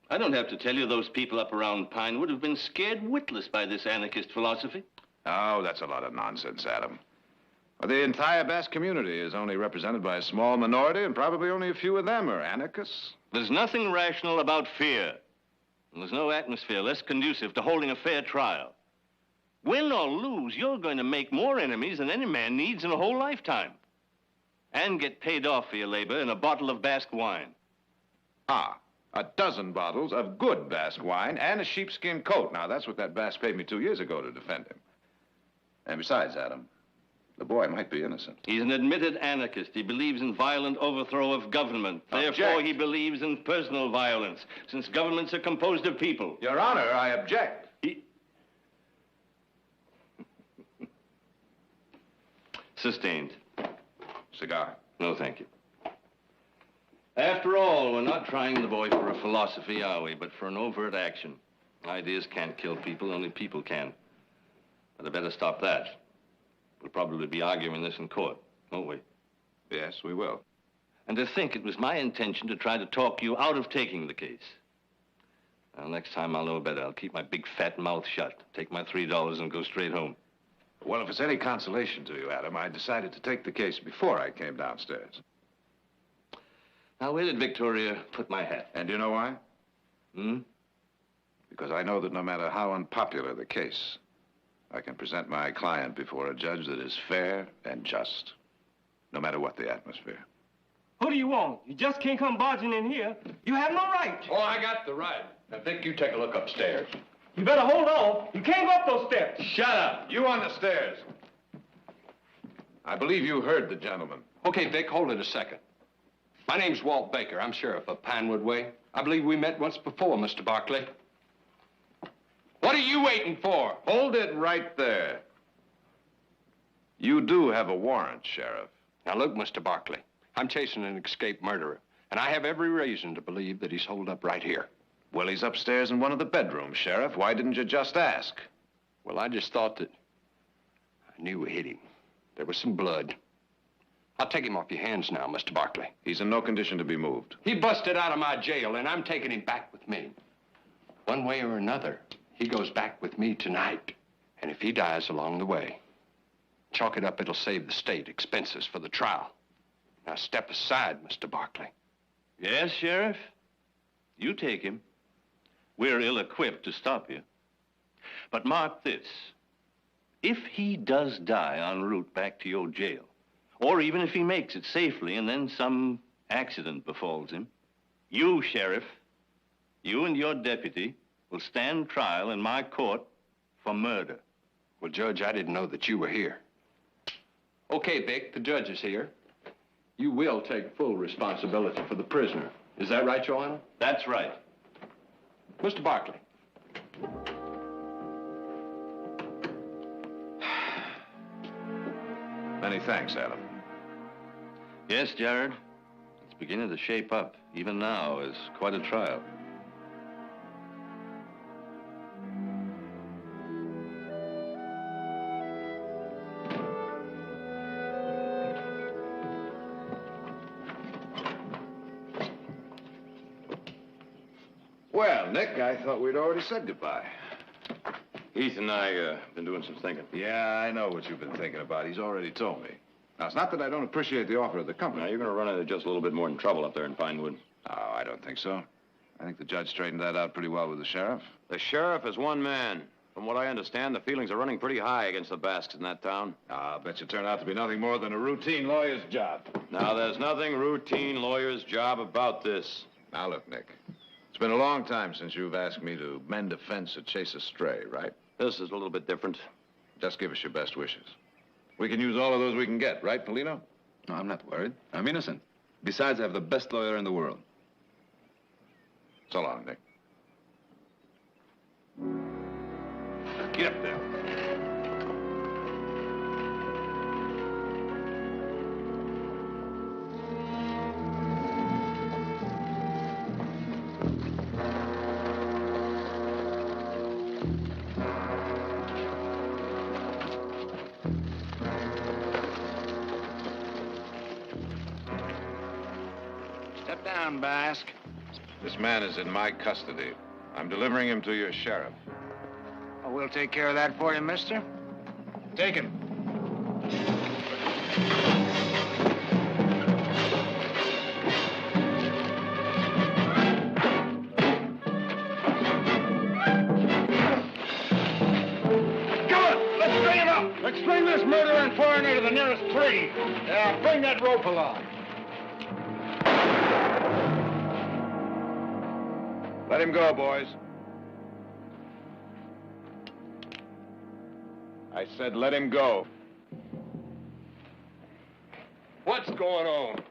I don't have to tell you those people up around Pinewood have been scared witless by this anarchist philosophy. Oh, that's a lot of nonsense, Adam. Well, the entire Basque community is only represented by a small minority, and probably only a few of them are anarchists. There's nothing rational about fear. And there's no atmosphere less conducive to holding a fair trial. Win or lose, you're going to make more enemies than any man needs in a whole lifetime. And get paid off for your labor in a bottle of Basque wine. Ah, a dozen bottles of good Basque wine and a sheepskin coat. Now, that's what that Basque paid me 2 years ago to defend him. And besides, Adam, the boy might be innocent. He's an admitted anarchist. He believes in violent overthrow of government. Therefore, he believes in personal violence, since governments are composed of people. Your Honor, I object. Sustained. Cigar. No, thank you. After all, we're not trying the boy for a philosophy, are we? But for an overt action. Ideas can't kill people, only people can. But I better stop that. We'll probably be arguing this in court, won't we? Yes, we will. And to think it was my intention to try to talk you out of taking the case. Well, next time I'll know better. I'll keep my big fat mouth shut, take my $3 and go straight home. Well, if it's any consolation to you, Adam, I decided to take the case before I came downstairs. Now, where did Victoria put my hat? And you know why? Hmm? Because I know that no matter how unpopular the case, I can present my client before a judge that is fair and just, no matter what the atmosphere. Who do you want? You just can't come barging in here. You have no right. Oh, I got the right. I think you take a look upstairs. You better hold on. You can't go up those steps. Shut up. You on the stairs. I believe you heard the gentleman. Okay, Vic, hold it a second. My name's Walt Baker. I'm sheriff of Pinewood Way. I believe we met once before, Mr. Barkley. What are you waiting for? Hold it right there. You do have a warrant, Sheriff. Now, look, Mr. Barkley, I'm chasing an escaped murderer, and I have every reason to believe that he's holed up right here. Well, he's upstairs in one of the bedrooms, Sheriff. Why didn't you just ask? Well, I just thought that I knew we hit him. There was some blood. I'll take him off your hands now, Mr. Barkley. He's in no condition to be moved. He busted out of my jail, and I'm taking him back with me. One way or another, he goes back with me tonight. And if he dies along the way, chalk it up, it'll save the state expenses for the trial. Now, step aside, Mr. Barkley. Yes, Sheriff? You take him. We're ill-equipped to stop you. But mark this. If he does die en route back to your jail, or even if he makes it safely and then some accident befalls him, you, Sheriff, you and your deputy will stand trial in my court for murder. Well, Judge, I didn't know that you were here. Okay, Vic, the judge is here. You will take full responsibility for the prisoner. Is that right, Your Honor? That's right. Mr. Barkley. Many thanks, Adam. Yes, Jared. It's beginning to shape up, even now, as quite a trial. Well, Nick, I thought we'd already said goodbye. Heath and I been doing some thinking. Yeah, I know what you've been thinking about. He's already told me. Now, it's not that I don't appreciate the offer of the company. Now, you're going to run into just a little bit more than trouble up there in Pinewood. Oh, I don't think so. I think the judge straightened that out pretty well with the sheriff. The sheriff is one man. From what I understand, the feelings are running pretty high against the Basques in that town. I'll bet you turned out to be nothing more than a routine lawyer's job. Now, there's nothing routine lawyer's job about this. Now, look, Nick. It's been a long time since you've asked me to mend a fence or chase a stray, right? This is a little bit different. Just give us your best wishes. We can use all of those we can get, right, Polino? No, I'm not worried. I'm innocent. Besides, I have the best lawyer in the world. So long, Nick. Get up there. Step down, Basque. This man is in my custody. I'm delivering him to your sheriff. Oh, we'll take care of that for you, mister. Take him. Let's string him up. Let's string this murderer and foreigner to the nearest tree. Yeah, bring that rope along. Let him go, boys. I said let him go. What's going on?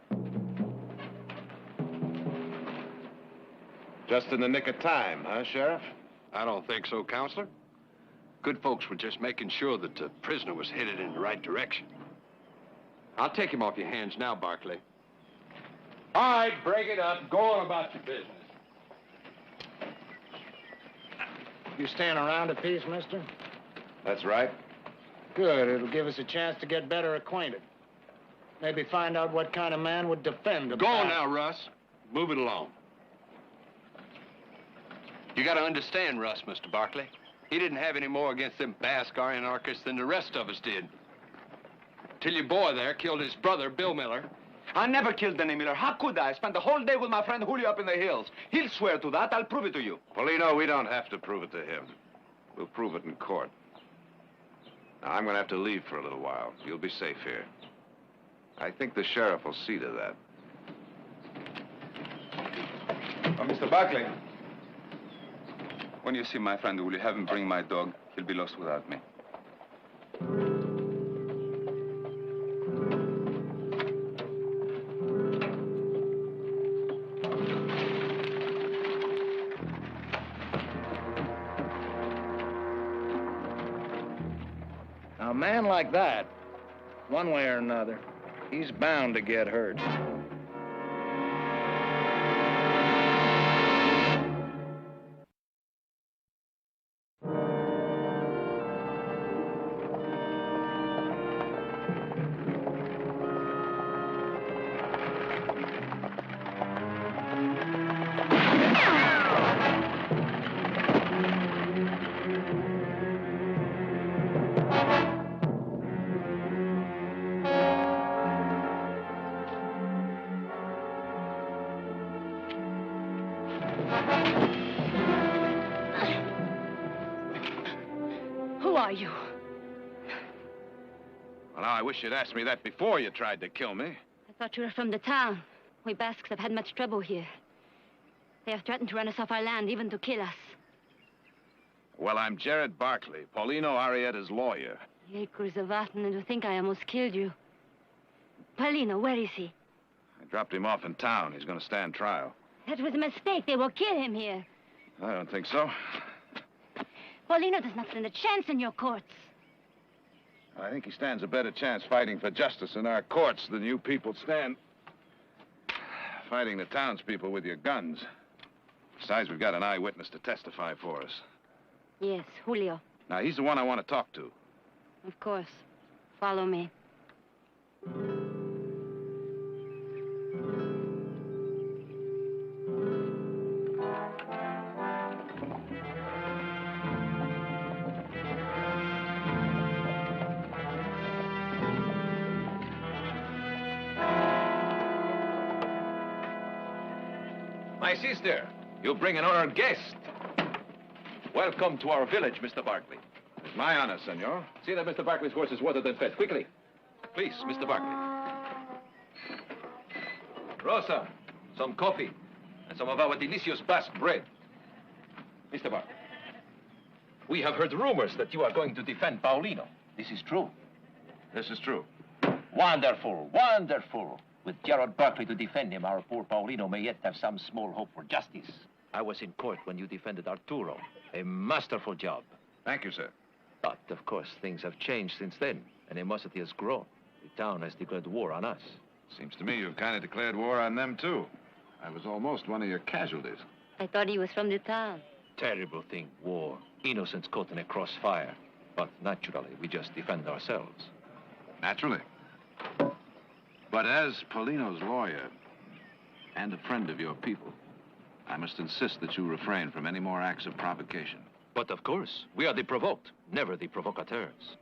Just in the nick of time, huh, Sheriff? I don't think so, Counselor. Good folks were just making sure that the prisoner was headed in the right direction. I'll take him off your hands now, Barkley. All right, break it up. Go on about your business. You staying around a piece, mister? That's right. Good. It'll give us a chance to get better acquainted. Maybe find out what kind of man would defend a... Go now, Russ. Move it along. You got to understand Russ, Mr. Barkley. He didn't have any more against them Basque anarchists than the rest of us did. Till your boy there killed his brother, Bill Miller. I never killed any Miller. How could I? I spent the whole day with my friend Julio up in the hills. He'll swear to that. I'll prove it to you. Polino, we don't have to prove it to him. We'll prove it in court. Now, I'm going to have to leave for a little while. You'll be safe here. I think the sheriff will see to that. Oh, Mr. Barkley. When you see my friend, will you have him bring my dog? He'll be lost without me. Now, a man like that, one way or another, he's bound to get hurt. Who are you? Well, now, I wish you'd asked me that before you tried to kill me. I thought you were from the town. We Basques have had much trouble here. They have threatened to run us off our land, even to kill us. Well, I'm Jared Barkley, Paulino Arrieta's lawyer. Acres of Aten, and to think I almost killed you. Paulino, where is he? I dropped him off in town. He's going to stand trial. That was a mistake. They will kill him here. I don't think so. Paulino does not stand a chance in your courts. I think he stands a better chance fighting for justice in our courts than you people stand fighting the townspeople with your guns. Besides, we've got an eyewitness to testify for us. Yes, Julio. Now, he's the one I want to talk to. Of course. Follow me. My sister, you bring an honored guest. Welcome to our village, Mr. Barkley. It's my honor, senor. See that Mr. Barkley's horse is watered and fed. Quickly. Please, Mr. Barkley. Rosa, some coffee, and some of our delicious Basque bread. Mr. Barkley, we have heard rumors that you are going to defend Paulino. This is true. This is true. Wonderful, wonderful. With Gerald Barkley to defend him, our poor Paulino may yet have some small hope for justice. I was in court when you defended Arturo. A masterful job. Thank you, sir. But, of course, things have changed since then. Animosity has grown. The town has declared war on us. Seems to me you've kind of declared war on them, too. I was almost one of your casualties. I thought he was from the town. Terrible thing, war. Innocents caught in a crossfire. But naturally, we just defend ourselves. Naturally. But as Paulino's lawyer and a friend of your people, I must insist that you refrain from any more acts of provocation. But of course, we are the provoked, never the provocateurs.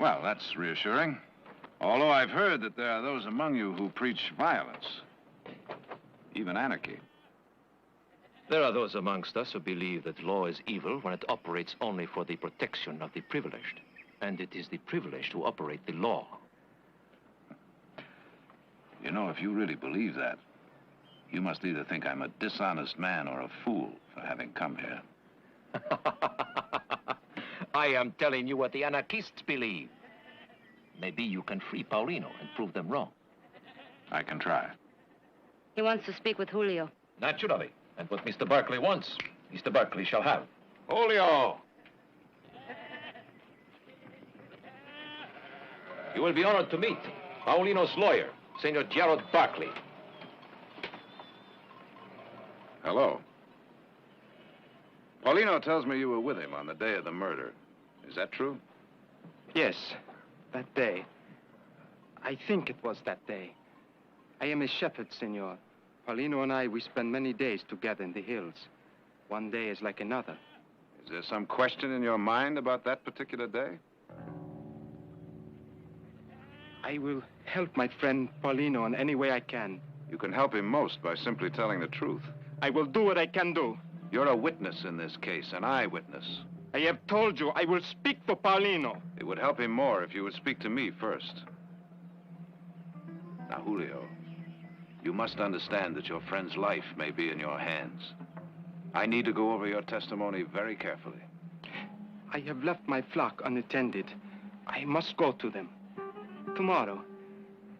Well, that's reassuring. Although I've heard that there are those among you who preach violence, even anarchy. There are those amongst us who believe that law is evil when it operates only for the protection of the privileged. And it is the privileged who operate the law. You know, if you really believe that, you must either think I'm a dishonest man or a fool for having come here. I am telling you what the anarchists believe. Maybe you can free Paulino and prove them wrong. I can try. He wants to speak with Julio. Naturally. And what Mr. Barkley wants, Mr. Barkley shall have. Julio! You will be honored to meet Paulino's lawyer, Senor Gerald Barkley. Hello. Paulino tells me you were with him on the day of the murder. Is that true? Yes, that day. I think it was that day. I am a shepherd, senor. Paulino and I, we spend many days together in the hills. One day is like another. Is there some question in your mind about that particular day? I will help my friend Paulino in any way I can. You can help him most by simply telling the truth. I will do what I can do. You're a witness in this case, an eyewitness. I have told you, I will speak to Paulino. It would help him more if you would speak to me first. Now, Julio, you must understand that your friend's life may be in your hands. I need to go over your testimony very carefully. I have left my flock unattended. I must go to them. Tomorrow.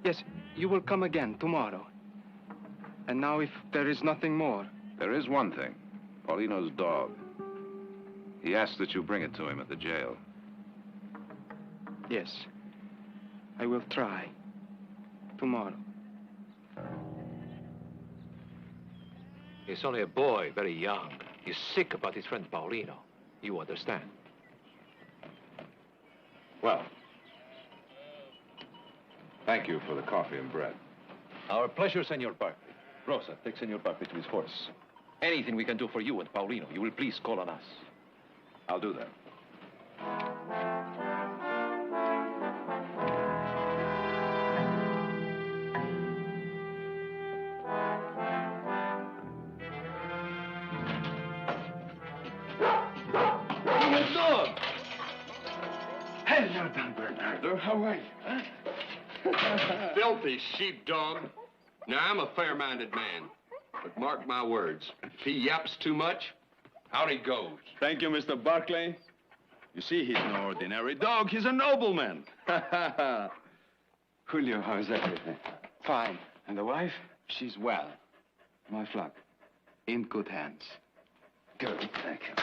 Yes, you will come again tomorrow. And now if there is nothing more. There is one thing. Paulino's dog. He asked that you bring it to him at the jail. Yes. I will try. Tomorrow. He's only a boy, very young. He's sick about his friend Paulino. You understand? Well, thank you for the coffee and bread. Our pleasure, Senor Barkley. Rosa, take Senor Barkley to his horse. Anything we can do for you and Paulino, you will please call on us. I'll do that. Dog! Hello, Don Bernardo. How are you? Huh? Filthy sheepdog. Now, I'm a fair-minded man. But mark my words, if he yaps too much, out he goes. Thank you, Mr. Barkley. You see, he's no ordinary dog. He's a nobleman. Julio, how is everything? Fine. And the wife? She's well. My flock. In good hands. Good, thank you.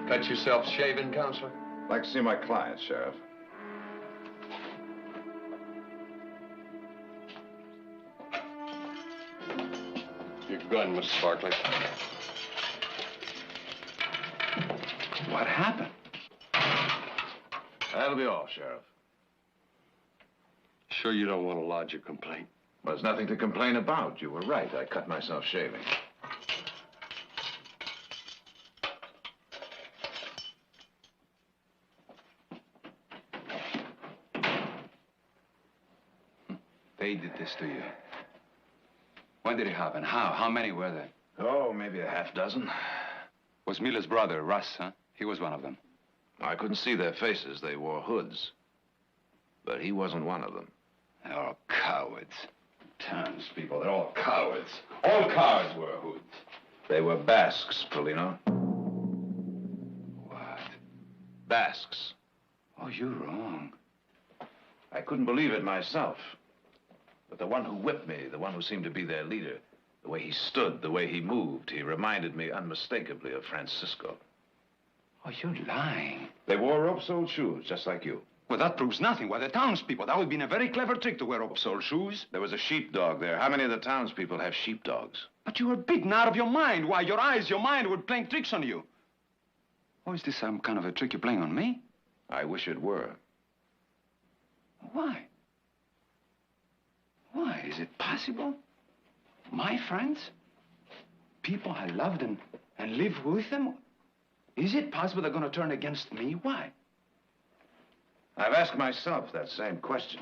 Cut yourself shaving, Counselor? I'd like to see my client, Sheriff. Your gun, Mr. Barkley. What happened? That'll be all, Sheriff. Sure you don't want to lodge a complaint? Well, there's nothing to complain about. You were right. I cut myself shaving. They did this to you. When did it happen? How? How many were there? Oh, maybe a half dozen. Was Miller's brother, Russ, huh? He was one of them. I couldn't see their faces. They wore hoods. But he wasn't one of them. They're all cowards. Townspeople, they're all cowards. All cowards wear hoods. They were Basques, Polino. What? Basques. Oh, you're wrong. I couldn't believe it myself. But the one who whipped me, the one who seemed to be their leader, the way he stood, the way he moved, he reminded me unmistakably of Francisco. Oh, you're lying. They wore rope-soled shoes, just like you. Well, that proves nothing. Why, the townspeople. That would have been a very clever trick to wear rope-soled shoes. There was a sheepdog there. How many of the townspeople have sheepdogs? But you were beaten out of your mind. Why, your eyes, your mind were playing tricks on you. Oh, is this some kind of a trick you're playing on me? I wish it were. Why? Why? Is it possible? My friends? People I loved and lived with them? Is it possible they're going to turn against me? Why? I've asked myself that same question.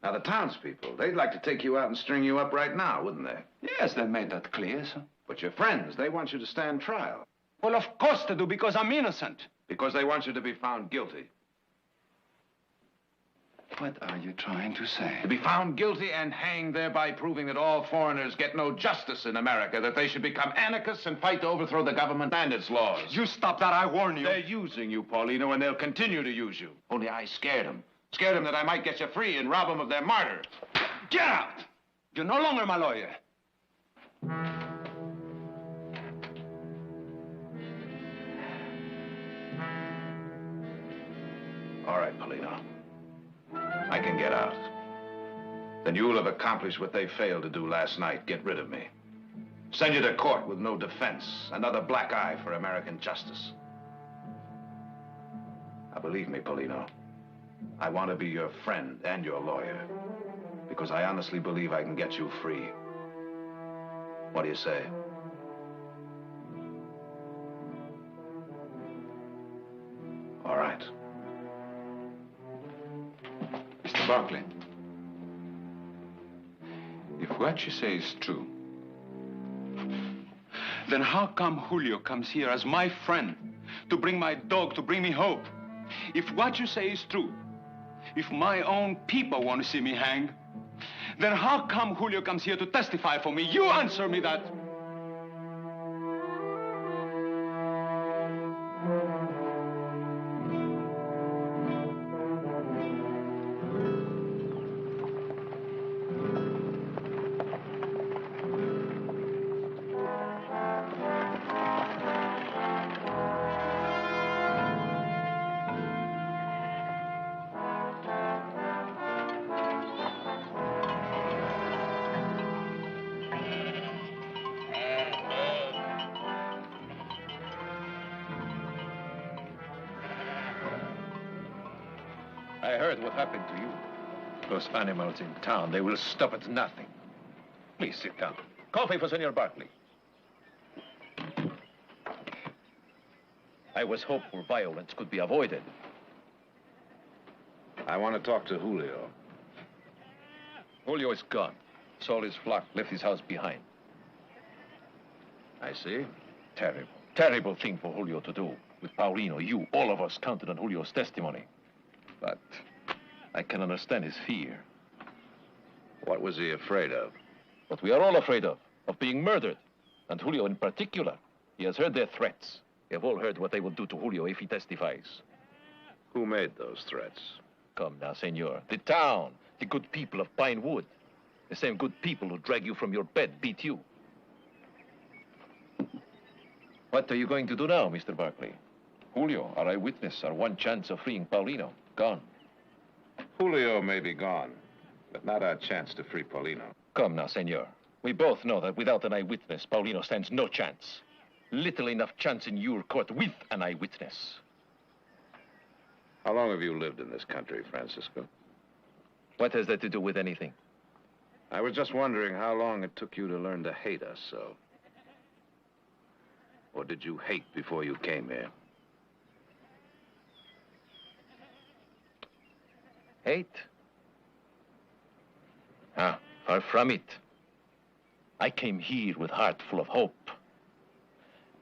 Now, the townspeople, they'd like to take you out and string you up right now, wouldn't they? Yes, they made that clear, sir. But your friends, they want you to stand trial. Well, of course they do, because I'm innocent. Because they want you to be found guilty. What are you trying to say? To be found guilty and hanged, thereby proving that all foreigners get no justice in America, that they should become anarchists and fight to overthrow the government and its laws. You stop that, I warn you. They're using you, Paulino, and they'll continue to use you. Only I scared them. Scared them that I might get you free and rob them of their martyr. Get out! You're no longer my lawyer. All right, Paulino. I can get out. Then you'll have accomplished what they failed to do last night. Get rid of me. Send you to court with no defense. Another black eye for American justice. Now, believe me, Paulino, I want to be your friend and your lawyer. Because I honestly believe I can get you free. What do you say? All right. Mr. Barkley, if what you say is true, then how come Julio comes here as my friend to bring my dog, to bring me hope? If what you say is true, if my own people want to see me hang, then how come Julio comes here to testify for me? You answer me that. I heard what happened to you. Those animals in town, they will stop at nothing. Please sit down. Coffee for Senor Barkley. I was hopeful violence could be avoided. I want to talk to Julio. Julio is gone. Sold his flock, left his house behind. I see. Terrible, terrible thing for Julio to do. With Paulino, you, all of us counted on Julio's testimony. But I can understand his fear. What was he afraid of? What we are all afraid of being murdered. And Julio in particular. He has heard their threats. We have all heard what they will do to Julio if he testifies. Who made those threats? Come now, senor. The town, the good people of Pine Wood. The same good people who drag you from your bed, beat you. What are you going to do now, Mr. Barkley? Julio, our eyewitness, our one chance of freeing Paulino, gone. Julio may be gone, but not our chance to free Paulino. Come now, senor. We both know that without an eyewitness, Paulino stands no chance. Little enough chance in your court with an eyewitness. How long have you lived in this country, Francisco? What has that to do with anything? I was just wondering how long it took you to learn to hate us so. Or did you hate before you came here? Hate? Ah, far from it. I came here with heart full of hope.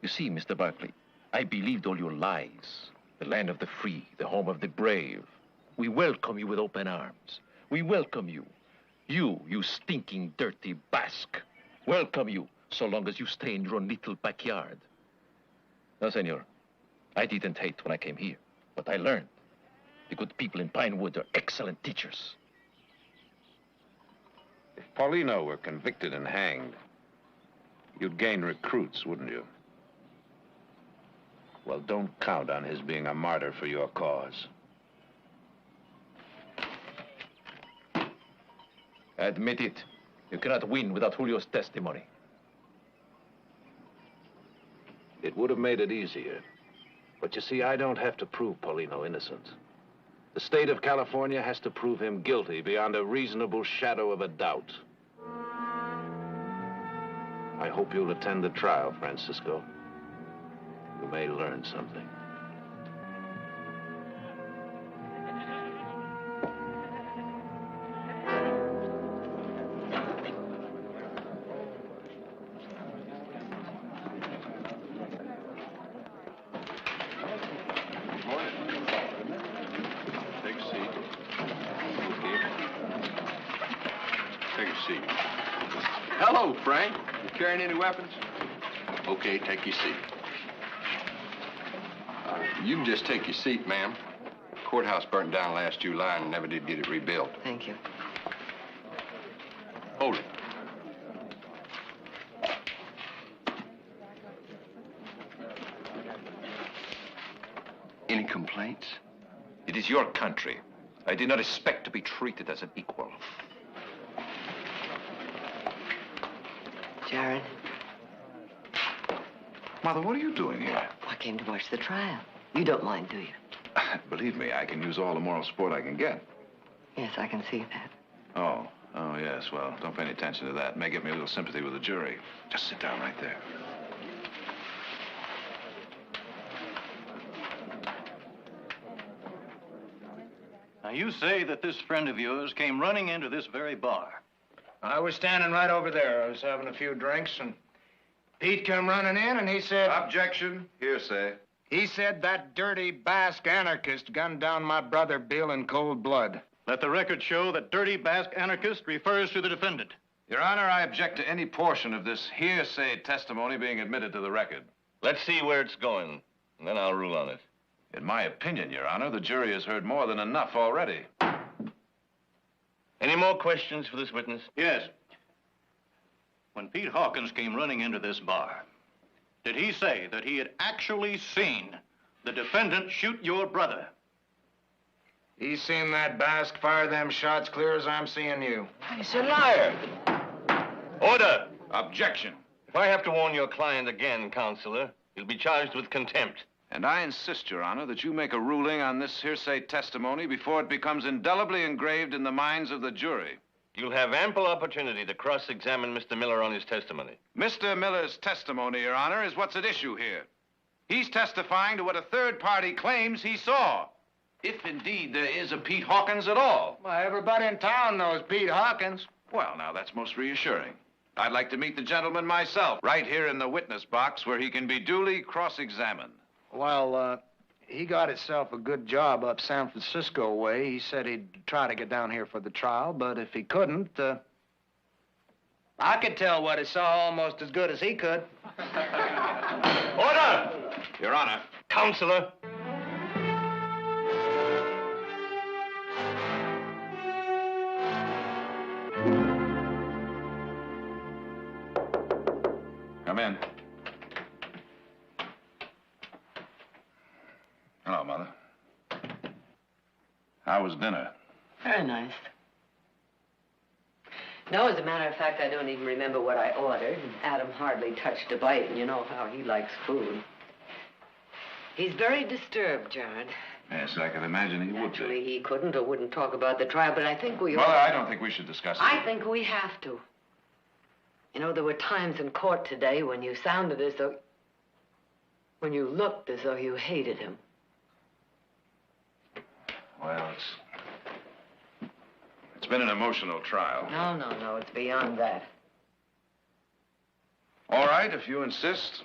You see, Mr. Barkley, I believed all your lies. The land of the free, the home of the brave. We welcome you with open arms. We welcome you. You stinking, dirty Basque. Welcome you, so long as you stay in your own little backyard. No, senor. I didn't hate when I came here, but I learned. The good people in Pinewood are excellent teachers. If Paulino were convicted and hanged, you'd gain recruits, wouldn't you? Well, don't count on his being a martyr for your cause. Admit it. You cannot win without Julio's testimony. It would have made it easier. But you see, I don't have to prove Paulino innocent. The state of California has to prove him guilty beyond a reasonable shadow of a doubt. I hope you'll attend the trial, Francisco. You may learn something. Hello, Frank. You carrying any weapons? Okay, take your seat. You can just take your seat, ma'am. The courthouse burnt down last July and never did get it rebuilt. Thank you. Hold it. Any complaints? It is your country. I did not expect to be treated as an equal. Jared. Mother, what are you doing here? I came to watch the trial. You don't mind, do you? Believe me, I can use all the moral support I can get. Yes, I can see that. Oh, yes. Well, don't pay any attention to that. It may give me a little sympathy with the jury. Just sit down right there. Now, you say that this friend of yours came running into this very bar. I was standing right over there. I was having a few drinks, and Pete came running in, and he said... Objection. Hearsay. He said that dirty Basque anarchist gunned down my brother Bill in cold blood. Let the record show that dirty Basque anarchist refers to the defendant. Your Honor, I object to any portion of this hearsay testimony being admitted to the record. Let's see where it's going, and then I'll rule on it. In my opinion, Your Honor, the jury has heard more than enough already. Any more questions for this witness? Yes. When Pete Hawkins came running into this bar, did he say that he had actually seen the defendant shoot your brother? He's seen that Basque fire them shots clear as I'm seeing you. He's a liar. Order. Objection. If I have to warn your client again, Counselor, he'll be charged with contempt. And I insist, Your Honor, that you make a ruling on this hearsay testimony before it becomes indelibly engraved in the minds of the jury. You'll have ample opportunity to cross-examine Mr. Miller on his testimony. Mr. Miller's testimony, Your Honor, is what's at issue here. He's testifying to what a third party claims he saw. If indeed there is a Pete Hawkins at all. Well, everybody in town knows Pete Hawkins. Well, now, that's most reassuring. I'd like to meet the gentleman myself, right here in the witness box where he can be duly cross-examined. Well, he got himself a good job up San Francisco way. He said he'd try to get down here for the trial, but if he couldn't, I could tell what he saw almost as good as he could. Order! Your Honor. Counselor. Come in. Hello, Mother. How was dinner? Very nice. No, as a matter of fact, I don't even remember what I ordered. Adam hardly touched a bite, and you know how he likes food. He's very disturbed, Jared. Yes, I can imagine he would Naturally, be. he couldn't or wouldn't talk about the trial, but I think we... Mother, I don't think we should discuss it. I think we have to. You know, there were times in court today when you sounded as though... when you looked as though you hated him. Well, it's been an emotional trial. No, it's beyond that. All right, if you insist.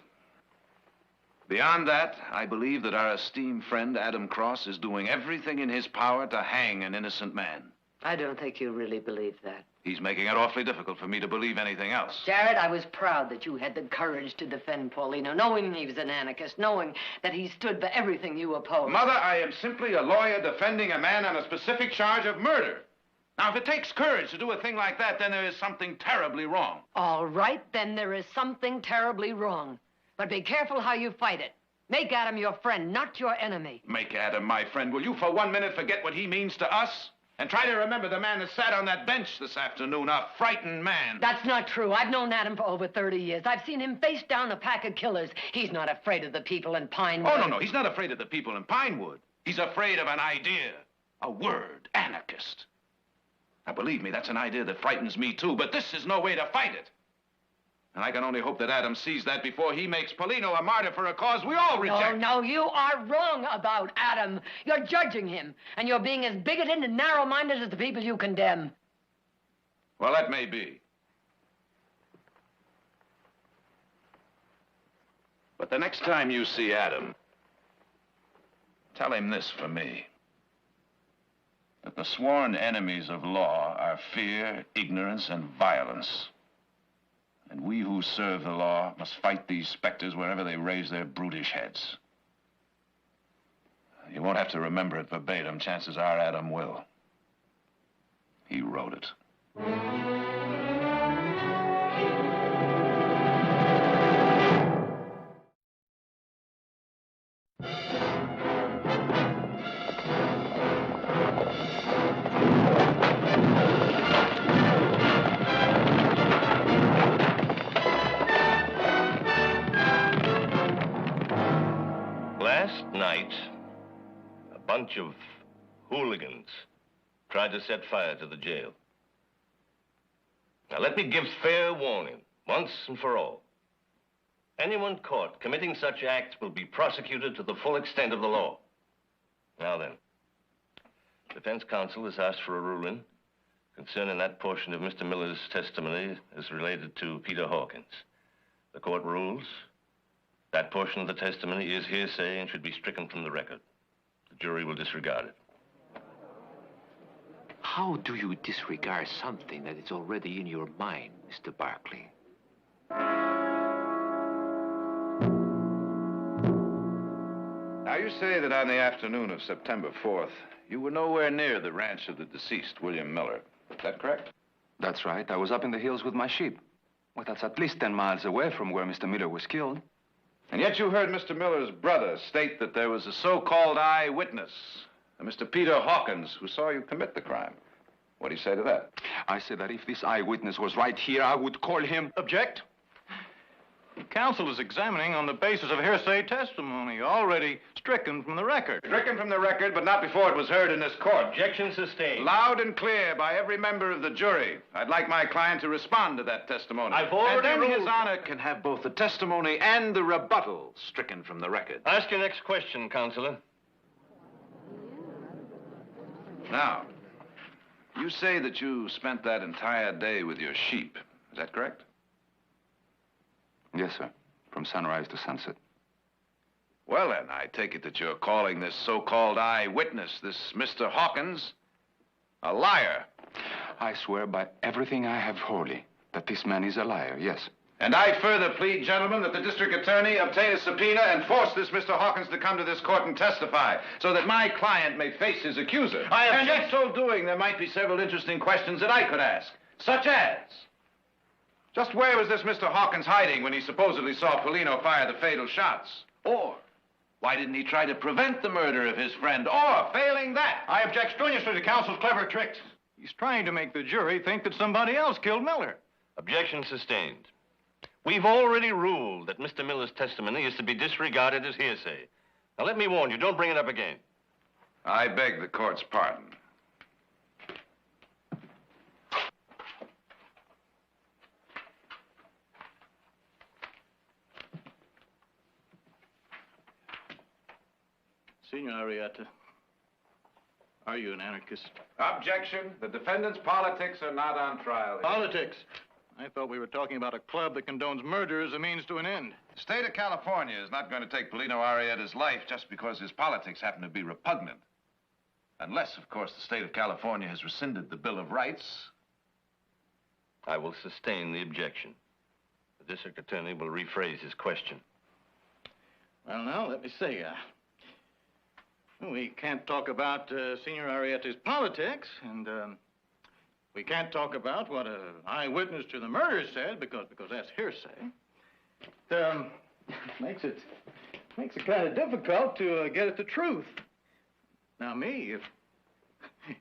Beyond that, I believe that our esteemed friend, Adam Cross, is doing everything in his power to hang an innocent man. I don't think you really believe that. He's making it awfully difficult for me to believe anything else. Jared, I was proud that you had the courage to defend Paulino, knowing he was an anarchist, knowing that he stood for everything you opposed. Mother, I am simply a lawyer defending a man on a specific charge of murder. Now, if it takes courage to do a thing like that, then there is something terribly wrong. All right, then there is something terribly wrong. But be careful how you fight it. Make Adam your friend, not your enemy. Make Adam my friend. Will you for 1 minute forget what he means to us? And try to remember the man that sat on that bench this afternoon, a frightened man. That's not true. I've known Adam for over 30 years. I've seen him face down a pack of killers. He's not afraid of the people in Pinewood. Oh, no, he's not afraid of the people in Pinewood. He's afraid of an idea, a word, anarchist. Now, believe me, that's an idea that frightens me, too, but this is no way to fight it. And I can only hope that Adam sees that before he makes Paulino a martyr for a cause we all reject. No, you are wrong about Adam. You're judging him, and you're being as bigoted and narrow-minded as the people you condemn. Well, that may be. But the next time you see Adam, tell him this for me. That the sworn enemies of law are fear, ignorance, and violence. And we who serve the law must fight these specters wherever they raise their brutish heads. You won't have to remember it verbatim. Chances are Adam will. He wrote it. Last night, a bunch of hooligans tried to set fire to the jail. Now, let me give fair warning, once and for all. Anyone caught committing such acts will be prosecuted to the full extent of the law. Now then, defense counsel has asked for a ruling concerning that portion of Mr. Miller's testimony as related to Peter Hawkins. The court rules that portion of the testimony is hearsay and should be stricken from the record. The jury will disregard it. How do you disregard something that is already in your mind, Mr. Barkley? Now, you say that on the afternoon of September 4th, you were nowhere near the ranch of the deceased, William Miller. Is that correct? That's right. I was up in the hills with my sheep. Well, that's at least 10 miles away from where Mr. Miller was killed. And yet you heard Mr. Miller's brother state that there was a so-called eyewitness, a Mr. Peter Hawkins, who saw you commit the crime. What do you say to that? I said that if this eyewitness was right here, I would call him... Object. Counsel is examining on the basis of hearsay testimony, already stricken from the record. Stricken from the record, but not before it was heard in this court. Objection sustained. Loud and clear by every member of the jury. I'd like my client to respond to that testimony. I've already and then ruled... His Honor can have both the testimony and the rebuttal stricken from the record. Ask your next question, Counselor. Now, you say that you spent that entire day with your sheep. Is that correct? Yes, sir. From sunrise to sunset. Well, then, I take it that you're calling this so-called eyewitness, this Mr. Hawkins, a liar. I swear by everything I have holy that this man is a liar, yes. And I further plead, gentlemen, that the district attorney obtain a subpoena and force this Mr. Hawkins to come to this court and testify, so that my client may face his accuser. And in so doing, there might be several interesting questions that I could ask, such as... just where was this Mr. Hawkins hiding when he supposedly saw Paulino fire the fatal shots? Or why didn't he try to prevent the murder of his friend? Or, failing that... I object strenuously to counsel's clever tricks. He's trying to make the jury think that somebody else killed Miller. Objection sustained. We've already ruled that Mr. Miller's testimony is to be disregarded as hearsay. Now, let me warn you, don't bring it up again. I beg the court's pardon. Senor Arrieta, are you an anarchist? Objection. The defendant's politics are not on trial. Politics? I thought we were talking about a club that condones murder as a means to an end. The state of California is not going to take Paulino Arrieta's life just because his politics happen to be repugnant. Unless, of course, the state of California has rescinded the Bill of Rights. I will sustain the objection. The district attorney will rephrase his question. Well, now, let me see. We can't talk about Senor Arrieta's politics, and we can't talk about what an eyewitness to the murder said, because that's hearsay. It makes it kind of difficult to get at the truth. Now, me,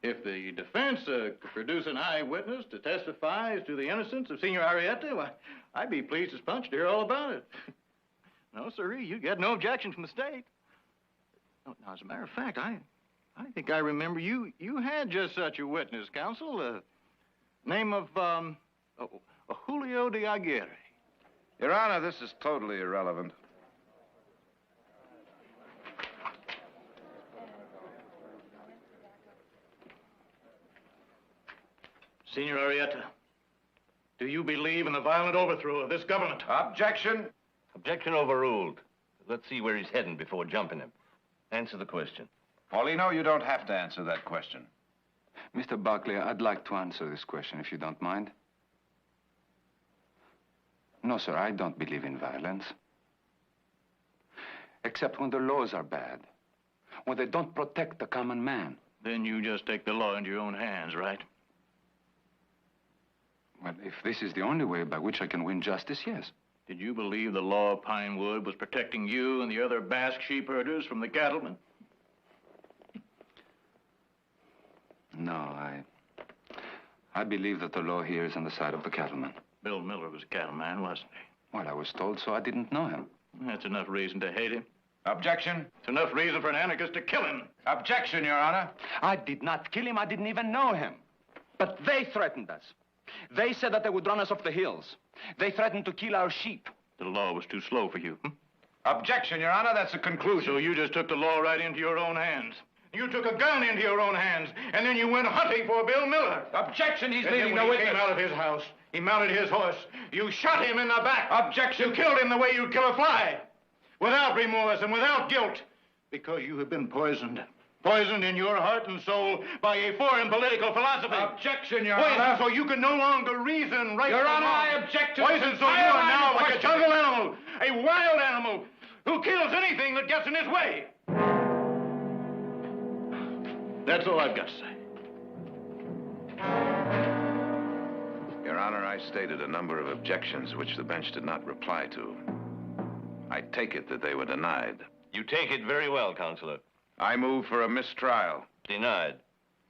if the defense could produce an eyewitness to testify as to the innocence of Senor Arrieta, well, I'd be pleased as punch to hear all about it. No, sirree, you get no objection from the state. Now, as a matter of fact, I think I remember you had just such a witness, counsel. Name of Julio de Aguirre. Your Honor, this is totally irrelevant. Senor Arrieta, do you believe in the violent overthrow of this government? Objection. Objection overruled. Let's see where he's heading before jumping him. Answer the question. Paulino, you don't have to answer that question. Mr. Barkley, I'd like to answer this question, if you don't mind. No, sir, I don't believe in violence. Except when the laws are bad. When they don't protect the common man. Then you just take the law into your own hands, right? Well, if this is the only way by which I can win justice, yes. Did you believe the law of Pinewood was protecting you and the other Basque sheep herders from the cattlemen? No, I believe that the law here is on the side of the cattleman. Bill Miller was a cattleman, wasn't he? Well, I was told so. I didn't know him. That's enough reason to hate him. Objection. It's enough reason for an anarchist to kill him. Objection, Your Honor. I did not kill him. I didn't even know him. But they threatened us. They said that they would run us off the hills. They threatened to kill our sheep. The law was too slow for you. Objection, Your Honor. That's a conclusion. So you just took the law right into your own hands. You took a gun into your own hands, and then you went hunting for Bill Miller. Objection, he's and leaving then no when he witness. came out of his house, he mounted his horse. You shot him in the back. Objection. You killed him the way you'd kill a fly. Without remorse and without guilt. Because you have been poisoned. Poisoned in your heart and soul by a foreign political philosophy. Objection, Your Poisoned Honor. so you can no longer reason right Your from Honor, wrong. I object to Poisoned so you are now like a jungle animal, a wild animal, who kills anything that gets in his way. That's all I've got to say. Your Honor, I stated a number of objections which the bench did not reply to. I take it that they were denied. You take it very well, Counselor. I move for a mistrial. Denied.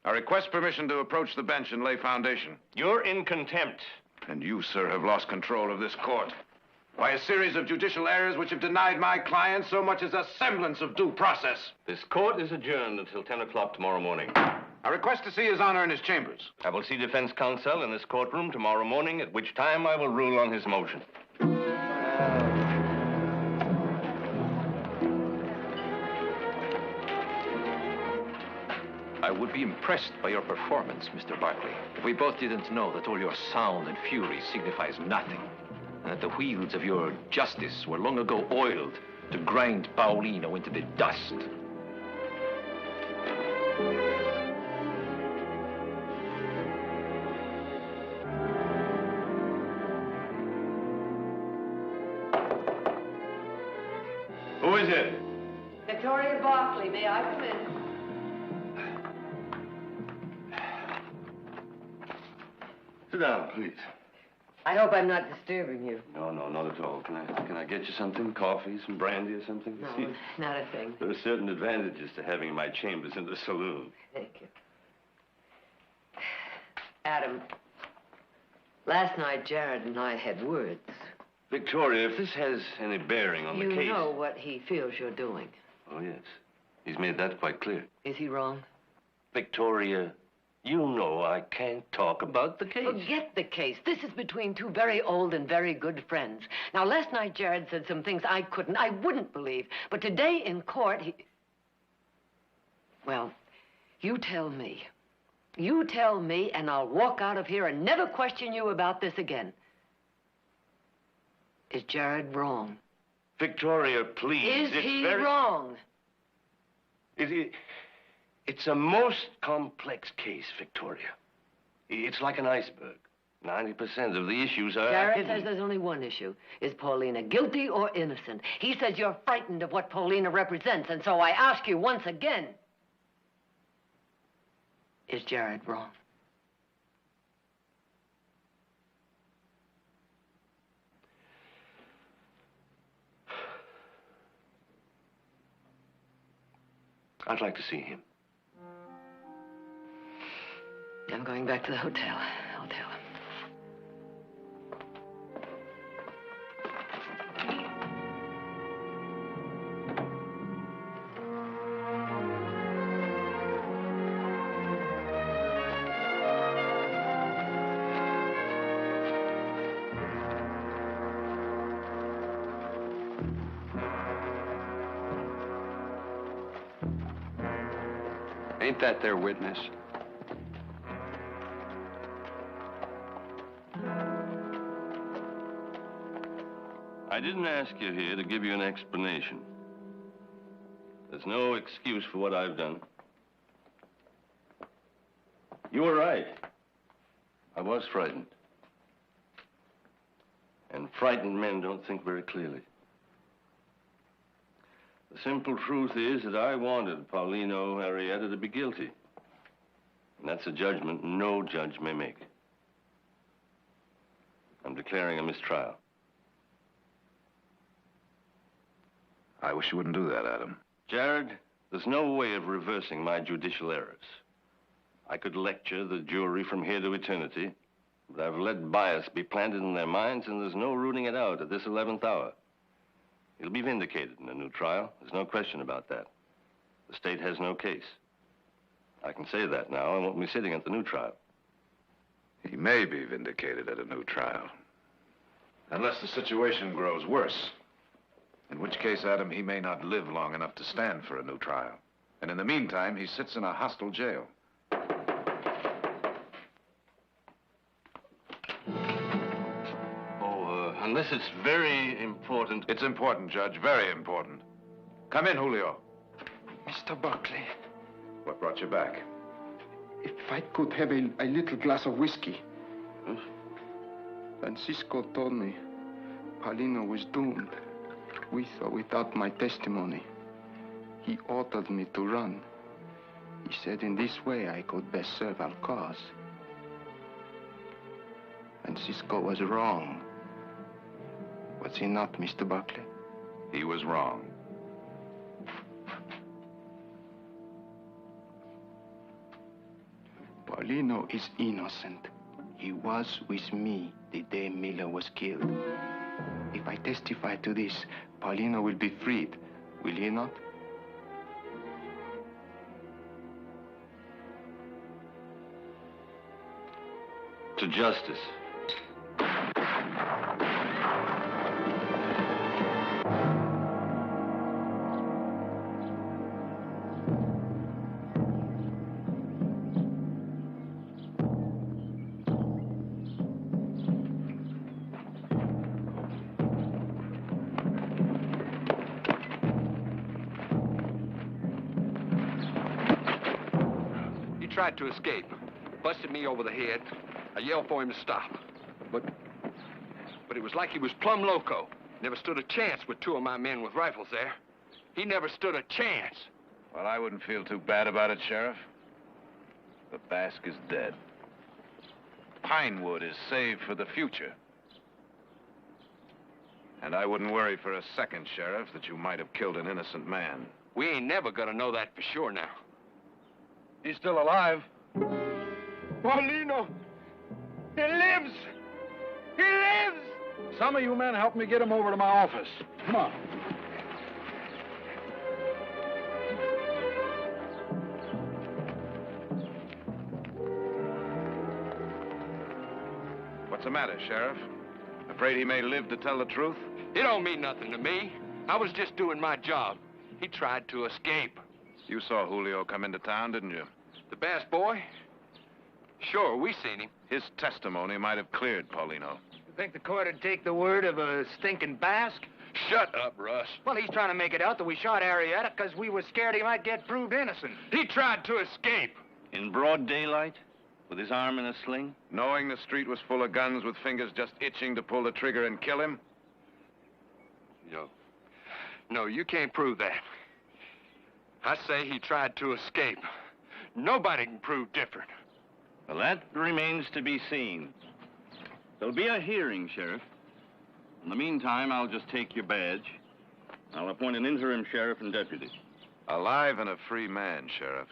I request permission to approach the bench and lay foundation. You're in contempt. And you, sir, have lost control of this court by a series of judicial errors which have denied my client so much as a semblance of due process. This court is adjourned until 10 o'clock tomorrow morning. I request to see His Honor in his chambers. I will see defense counsel in this courtroom tomorrow morning, at which time I will rule on his motion. I would be impressed by your performance, Mr. Barkley, if we both didn't know that all your sound and fury signifies nothing, and that the wheels of your justice were long ago oiled to grind Paulino into the dust. Who is it? Victoria Barkley, may I come in? Sit down, please. I hope I'm not disturbing you. No, not at all. Can I get you something? Coffee, some brandy or something? No, not a thing. There are certain advantages to having my chambers in the saloon. Thank you. Adam, last night Jared and I had words. Victoria, if this has any bearing on the case... You know what he feels you're doing. Oh, yes. He's made that quite clear. Is he wrong? Victoria, you know I can't talk about the case. Forget the case. This is between two very old and very good friends. Now, last night Jared said some things I wouldn't believe. But today in court, he... Well, you tell me. You tell me, and I'll walk out of here and never question you about this again. Is Jared wrong? Victoria, please. Is he wrong? It's a most complex case, Victoria. It's like an iceberg. 90% of the issues are Sheriff hidden. says there's only one issue. Is Paulina guilty or innocent? He says you're frightened of what Paulina represents, and so I ask you once again, is Jared wrong? I'd like to see him. I'm going back to the hotel. I'll tell him. Ain't that their witness? I didn't ask you here to give you an explanation. There's no excuse for what I've done. You were right. I was frightened. And frightened men don't think very clearly. The simple truth is that I wanted Paulino Arrieta to be guilty. And that's a judgment no judge may make. I'm declaring a mistrial. I wish you wouldn't do that, Adam. Jared, there's no way of reversing my judicial errors. I could lecture the jury from here to eternity, but I've let bias be planted in their minds, and there's no rooting it out at this 11th hour. He'll be vindicated in a new trial. There's no question about that. The state has no case. I can say that now. I won't be sitting at the new trial. He may be vindicated at a new trial. Unless the situation grows worse. In which case, Adam, he may not live long enough to stand for a new trial. And in the meantime, he sits in a hostile jail. Unless it's very important. It's important, Judge, very important. Come in, Julio. Mr. Barkley. What brought you back? If I could have a little glass of whiskey. Huh? Francisco told me Paulino was doomed, with or without my testimony. He ordered me to run. He said in this way I could best serve our cause. Francisco was wrong. Was he not, Mr. Barkley? He was wrong. Paulino is innocent. He was with me the day Miller was killed. If I testify to this, Paulino will be freed, will he not? To justice. Tried to escape. Busted me over the head. I yelled for him to stop. But it was like he was plumb loco. Never stood a chance with two of my men with rifles there. He never stood a chance. Well, I wouldn't feel too bad about it, Sheriff. The Basque is dead. Pinewood is saved for the future. And I wouldn't worry for a second, Sheriff, that you might have killed an innocent man. We ain't never gonna know that for sure now. He's still alive. Paulino! He lives! He lives! Some of you men help me get him over to my office. Come on. What's the matter, Sheriff? Afraid he may live to tell the truth? It don't mean nothing to me. I was just doing my job. He tried to escape. You saw Julio come into town, didn't you? The Bass boy? Sure, we seen him. His testimony might have cleared Paulino. You think the court would take the word of a stinking Basque? Shut up, Russ. Well, he's trying to make it out that we shot Arrieta because we were scared he might get proved innocent. He tried to escape. In broad daylight? With his arm in a sling? Knowing the street was full of guns with fingers just itching to pull the trigger and kill him? No. No, you can't prove that. I say he tried to escape. Nobody can prove different. Well, that remains to be seen. There'll be a hearing, Sheriff. In the meantime, I'll just take your badge. I'll appoint an interim sheriff and deputy. Alive and a free man, Sheriff.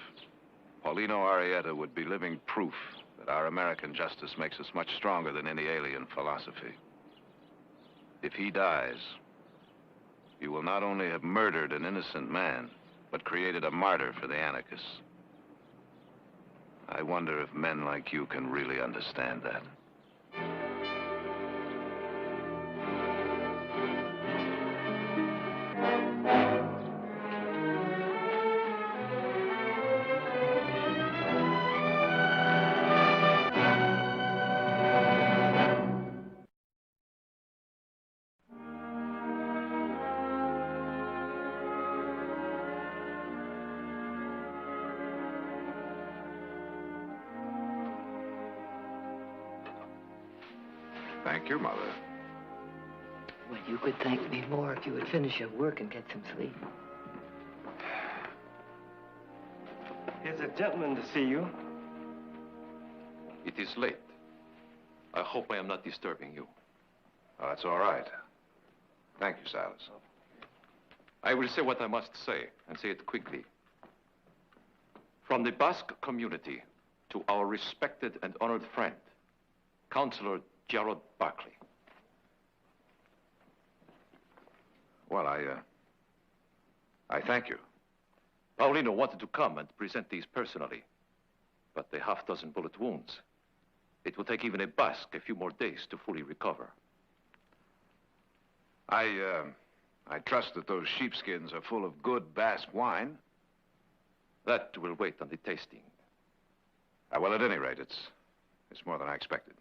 Paulino Arrieta would be living proof that our American justice makes us much stronger than any alien philosophy. If he dies, you will not only have murdered an innocent man, but created a martyr for the anarchists. I wonder if men like you can really understand that. Thank your mother. Well, you could thank me more if you would finish your work and get some sleep. Here's a gentleman to see you. It is late. I hope I am not disturbing you. Oh, that's all right. Thank you, Silas. I will say what I must say, and say it quickly. From the Basque community to our respected and honored friend, Councilor Gerard Barkley. Well, I thank you. Paulino wanted to come and present these personally, but a half-dozen bullet wounds. It will take even a Basque a few more days to fully recover. I trust that those sheepskins are full of good Basque wine. That will wait on the tasting. Well, at any rate, it's more than I expected.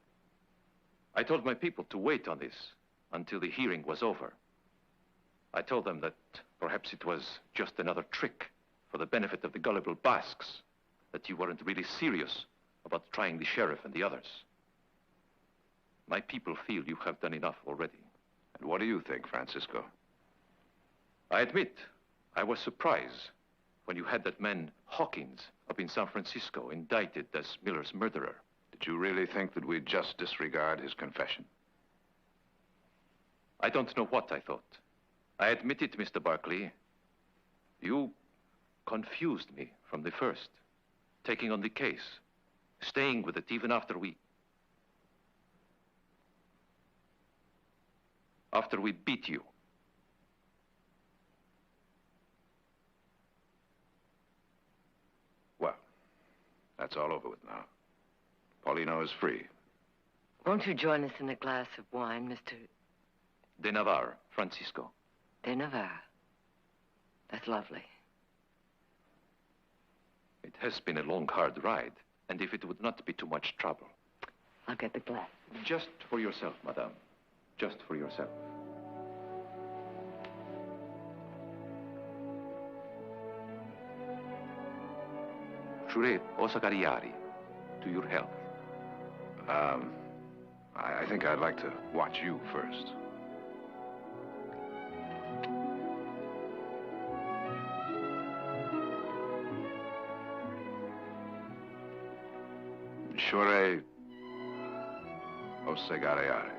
I told my people to wait on this until the hearing was over. I told them that perhaps it was just another trick for the benefit of the gullible Basques, that you weren't really serious about trying the sheriff and the others. My people feel you have done enough already. And what do you think, Francisco? I admit, I was surprised when you had that man Hawkins up in San Francisco indicted as Miller's murderer. Did you really think that we'd just disregard his confession? I don't know what I thought. I admit it, Mr. Barkley. You confused me from the first, taking on the case, staying with it even after we beat you. Well, that's all over with now. Paulino is free. Won't you join us in a glass of wine, Mr. De Navarre, Francisco. De Navarre. That's lovely. It has been a long, hard ride, and if it would not be too much trouble. I'll get the glass. Just for yourself, madame. Just for yourself. Jure Osagariari, to your health. I think I'd like to watch you first. Jure Osagariari.